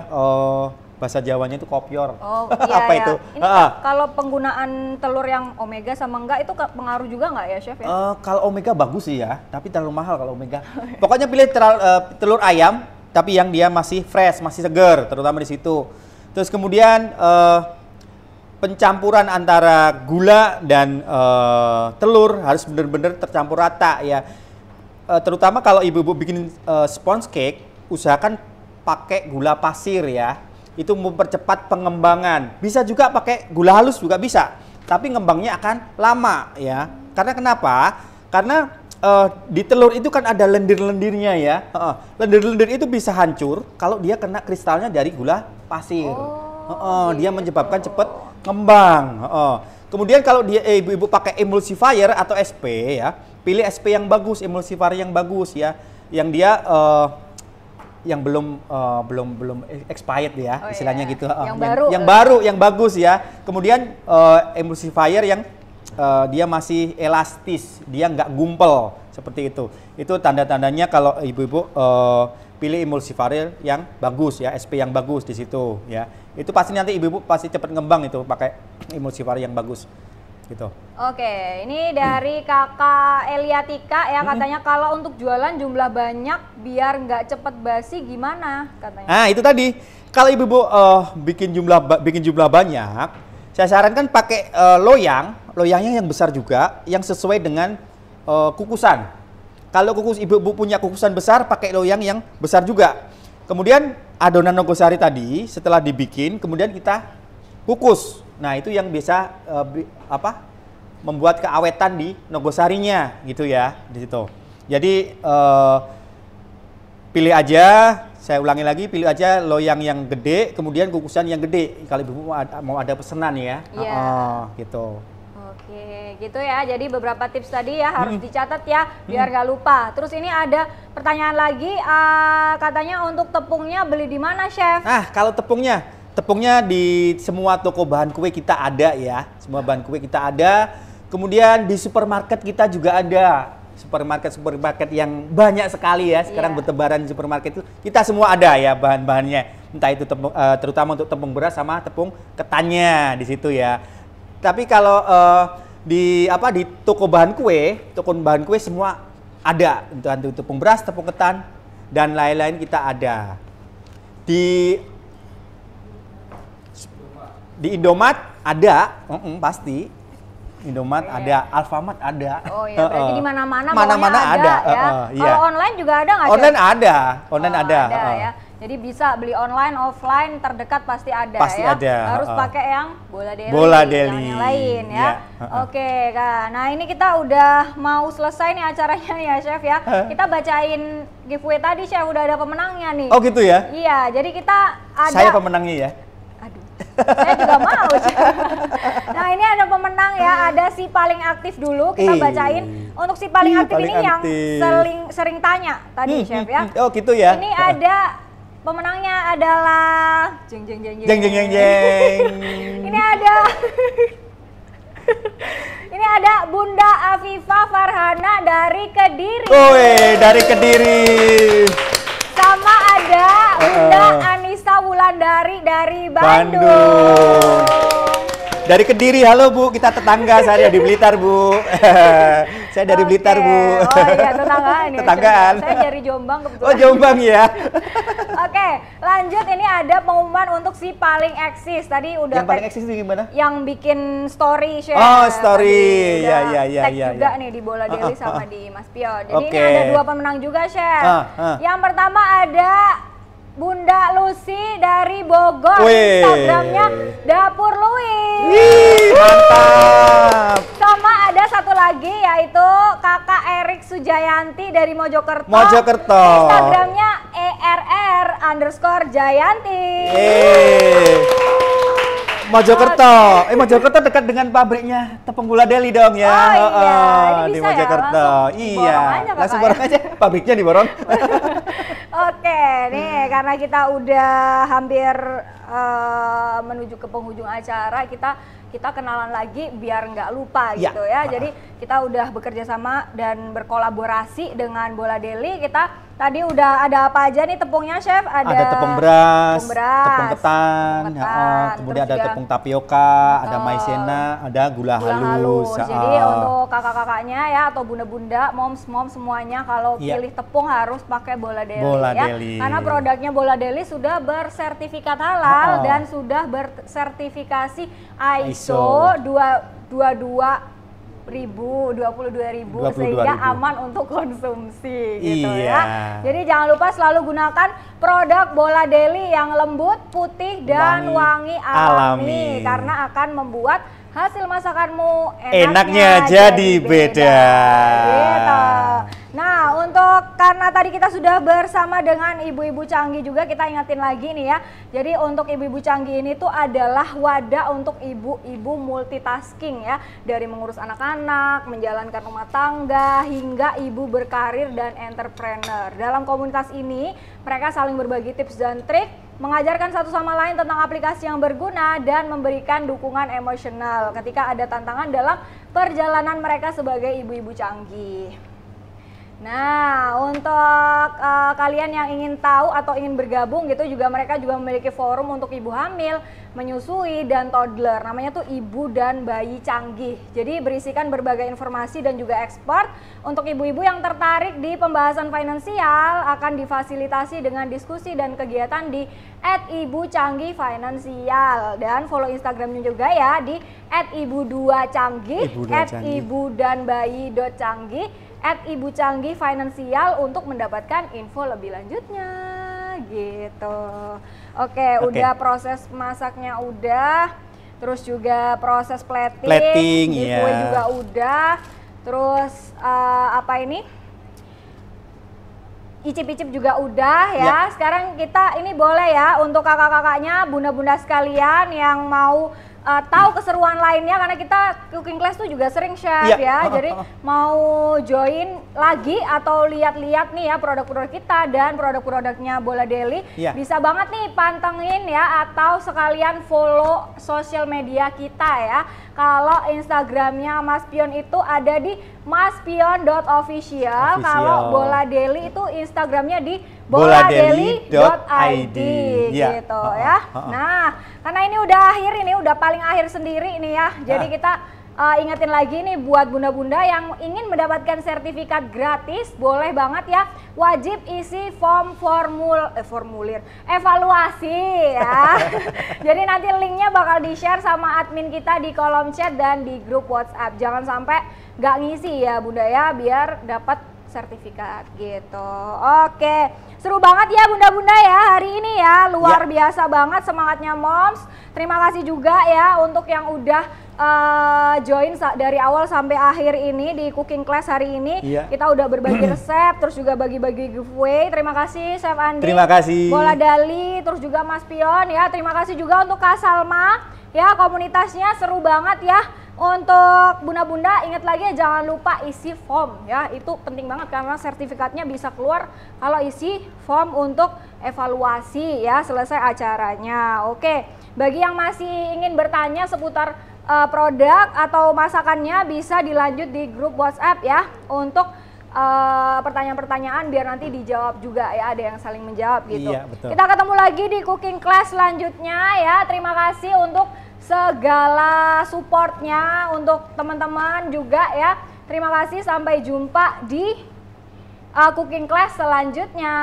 bahasa Jawanya itu kopior. Oh iya. Apa ya. itu? Ini kalau penggunaan telur yang omega sama enggak itu pengaruh juga nggak ya chef ya? Kalau omega bagus sih ya, tapi terlalu mahal kalau omega. Pokoknya pilih telur ayam, tapi yang dia masih fresh, masih segar, terutama di situ. Terus kemudian pencampuran antara gula dan telur harus benar-benar tercampur rata ya. Terutama kalau ibu-ibu bikin sponge cake, usahakan pakai gula pasir ya. Itu mempercepat pengembangan. Bisa juga pakai gula halus juga bisa, tapi ngembangnya akan lama ya. Karena kenapa? Karena di telur itu kan ada lendir-lendirnya ya. Lendir-lendir itu bisa hancur kalau dia kena kristalnya dari gula pasir. Dia menyebabkan cepat ngembang. Kemudian kalau dia ibu-ibu pakai emulsifier atau SP ya, pilih SP yang bagus, emulsifier yang bagus ya, yang dia yang belum expired ya, istilahnya gitu. Yang baru, yang bagus ya. Kemudian emulsifier yang dia masih elastis, dia nggak gumpel seperti itu. Itu tanda-tandanya kalau ibu-ibu pilih emulsifier yang bagus ya, SP yang bagus di situ ya. Itu pasti nanti ibu-ibu pasti cepat ngembang itu pakai emulsifier yang bagus gitu. Oke, ini dari Kakak Eliatika ya, katanya kalau untuk jualan jumlah banyak biar nggak cepet basi gimana katanya. Nah, itu tadi. Kalau ibu-ibu bikin jumlah banyak, saya sarankan pakai loyangnya yang besar juga, yang sesuai dengan kukusan. Kalau ibu-ibu punya kukusan besar, pakai loyang yang besar juga. Kemudian adonan nogosari tadi setelah dibikin, kemudian kita kukus. Nah, itu yang bisa membuat keawetan di nogosarinya gitu ya di situ. Jadi pilih aja, saya ulangi lagi, pilih aja loyang yang gede, kemudian kukusan yang gede. Kalau ibu mau ada pesanan ya, gitu. Oke, gitu ya. Jadi beberapa tips tadi ya harus dicatat ya, biar nggak lupa. Terus ini ada pertanyaan lagi, katanya untuk tepungnya beli di mana, Chef? Nah, kalau tepungnya di semua toko bahan kue kita ada ya. Semua bahan kue kita ada. Kemudian di supermarket kita juga ada. Supermarket yang banyak sekali ya. Sekarang bertebaran di supermarket itu kita semua ada ya bahan-bahannya. Entah itu terutama untuk tepung beras sama tepung ketannya di situ ya. Tapi kalau di toko bahan kue semua ada. Untuk tepung beras, tepung ketan dan lain-lain kita ada. Di Indomaret ada, pasti. Indomaret ada, Alfamart ada. Oh iya, berarti di mana-mana ada ya. Kalau online juga ada nggak? Online ada, online ada. Ya. Jadi bisa beli online, offline, terdekat pasti ada pasti ya. Ada. Harus pakai yang Bola Deli. Yang lain ya. Oke, Kak. Nah, ini kita udah mau selesai nih acaranya ya, Chef ya. Kita bacain giveaway tadi, Chef, udah ada pemenangnya nih. Oh gitu ya? Iya, jadi kita ada. Saya pemenangnya ya. Saya juga mau. Nah, ini ada pemenang ya, ada si paling aktif dulu, kita bacain. Untuk si paling aktif ini yang sering tanya tadi, Chef ya. Oh gitu ya. Ini ada pemenangnya adalah jeng. Ini ada ini ada Bunda Afifa Farhana dari Kediri. Dari Kediri. Sama ada Bunda Anissa Wulandari dari Bandung. Dari Kediri, halo Bu, kita tetangga, saya dari Blitar Bu. Saya dari Blitar Bu. Oh iya, tetanggaan ya. Tetanggaan. Saya dari Jombang kebetulan. Oh Jombang ya. Oke, lanjut ini ada pengumuman untuk si paling eksis. Tadi udah yang paling eksis itu gimana? Yang bikin story share. Oh, story. Ya. Tag juga nih di Bola Deli sama di Mas Pio. Jadi ini ada 2 pemenang juga, Chef. Yang pertama ada Bunda Lucy dari Bogor. Wih. Instagramnya Dapur Louis. Wih, mantap. Sama ada satu lagi yaitu Kakak Erik Sujayanti dari Mojokerto. Mojokerto. Instagramnya ERR_Jayanti. Mojokerto. Mojokerto dekat dengan pabriknya tepung gula Deli dong ya. Oh iya, ini di bisa Mojokerto. ya, langsung Borong aja, pabriknya di Borong. Oke, nih karena kita udah hampir menuju ke penghujung acara, kita kenalan lagi biar nggak lupa Ya. gitu ya. Jadi kita udah bekerja sama dan berkolaborasi dengan Bola Deli. Kita tadi udah ada apa aja nih tepungnya, Chef? Ada tepung beras, tepung ketan, ketan, kemudian terus ada juga tepung tapioka, ada maizena, ada gula halus. Jadi untuk kakak-kakaknya ya atau bunda-bunda, moms semuanya kalau pilih tepung harus pakai Bola Deli ya. Karena produknya Bola Deli sudah bersertifikat halal dan sudah bersertifikasi ISO 22.000 sehingga aman untuk konsumsi gitu ya. Jadi jangan lupa selalu gunakan produk Bola Deli yang lembut, putih dan wangi alami karena akan membuat hasil masakanmu enaknya jadi beda. Gitu. Nah, karena tadi kita sudah bersama dengan ibu-ibu canggih juga, kita ingatin lagi nih ya. Jadi untuk ibu-ibu canggih ini tuh adalah wadah untuk ibu-ibu multitasking ya. Dari mengurus anak-anak, menjalankan rumah tangga, hingga ibu berkarir dan entrepreneur. Dalam komunitas ini, mereka saling berbagi tips dan trik, mengajarkan satu sama lain tentang aplikasi yang berguna, dan memberikan dukungan emosional ketika ada tantangan dalam perjalanan mereka sebagai ibu-ibu canggih. Nah, untuk kalian yang ingin tahu atau ingin bergabung gitu juga, mereka juga memiliki forum untuk ibu hamil, menyusui, dan toddler. Namanya tuh Ibu dan Bayi Canggih. Jadi berisikan berbagai informasi dan juga ekspor. Untuk ibu-ibu yang tertarik di pembahasan finansial akan difasilitasi dengan diskusi dan kegiatan di @ibu_canggih_finansial, dan follow Instagramnya juga ya di @ibu2canggih, @ibu_dan_bayi.canggih, @ibu_canggih_finansial untuk mendapatkan info lebih lanjutnya gitu. Oke, udah proses masaknya udah, terus juga proses plating giveaway juga udah, terus apa ini? Icip-icip juga udah ya. Sekarang kita ini boleh ya untuk kakak-kakaknya, bunda-bunda sekalian yang mau tahu keseruan lainnya, karena kita cooking class tuh juga sering share ya. Jadi mau join lagi atau lihat-lihat nih ya produk-produk kita dan produk-produknya Bola Deli, bisa banget nih pantengin ya, atau sekalian follow sosial media kita ya. Kalau Instagramnya Mas Pion itu ada di maspion.official. Kalau Bola Deli itu Instagramnya di boladeli.id gitu ya. Nah, karena ini udah akhir, ini udah paling akhir sendiri nih ya. Jadi kita ingetin lagi nih buat bunda-bunda yang ingin mendapatkan sertifikat gratis, boleh banget ya. Wajib isi formulir evaluasi ya. Jadi nanti linknya bakal di-share sama admin kita di kolom chat dan di grup WhatsApp. Jangan sampai nggak ngisi ya bunda ya, biar dapat sertifikat gitu. Oke, seru banget ya bunda-bunda ya hari ini ya, luar biasa banget semangatnya moms. Terima kasih juga ya untuk yang udah join dari awal sampai akhir ini di cooking class hari ini. Kita udah berbagi resep, terus juga bagi-bagi giveaway. Terima kasih Chef Andi, terima kasih Bola Deli, terus juga Mas Pion ya. Terima kasih juga untuk Kak Salma ya, komunitasnya seru banget ya. Untuk bunda-bunda ingat lagi ya, jangan lupa isi form ya, itu penting banget karena sertifikatnya bisa keluar kalau isi form untuk evaluasi ya selesai acaranya. Oke, bagi yang masih ingin bertanya seputar produk atau masakannya, bisa dilanjut di grup WhatsApp ya untuk pertanyaan-pertanyaan biar nanti dijawab juga ya, ada yang saling menjawab gitu. Kita ketemu lagi di cooking class selanjutnya ya. Terima kasih untuk segala supportnya untuk teman-teman juga ya. Terima kasih, sampai jumpa di cooking class selanjutnya.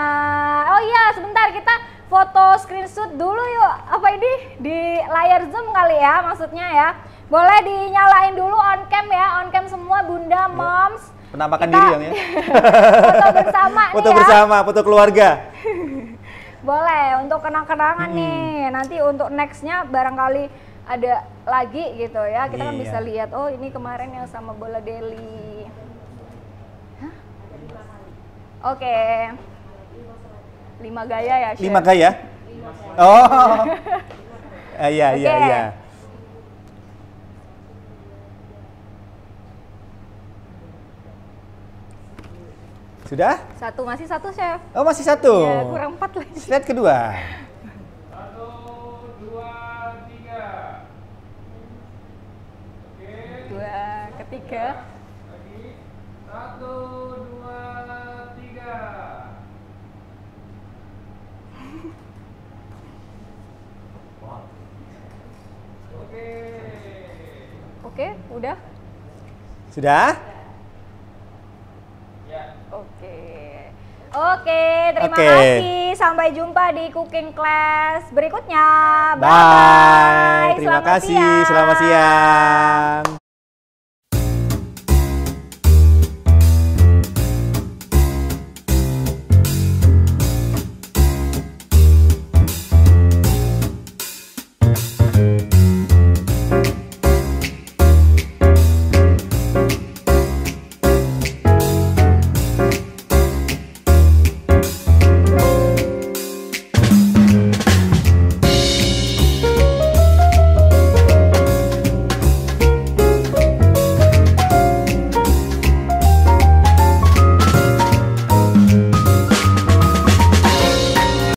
Oh iya, sebentar kita foto screenshot dulu yuk. Apa ini di layar Zoom kali ya maksudnya ya. Boleh dinyalain dulu on cam ya, on cam semua bunda, moms. Penampakan diri dong ya. Foto bersama nih foto ya. bersama, foto keluarga. Boleh, untuk kenang-kenangan nih. Nanti untuk nextnya barangkali ada lagi gitu ya. Kita kan Iya. bisa lihat, oh ini kemarin yang sama bola Deli. Hah? Oke. 5 gaya ya, Chef? 5 gaya? Oh. Iya, iya, Oke. iya. Sudah? Masih satu, Chef. Oh, masih satu. Ya, kurang 4 lagi. Slide kedua. 1, 2, 3. Oke, Dua, ketiga. lagi. 1, 2, 3. Oke. Oke, udah. Sudah? Ya. Oke. Oke, terima Oke. kasih. Sampai jumpa di cooking class berikutnya. Bye. Terima Selamat kasih. siang. Selamat siang.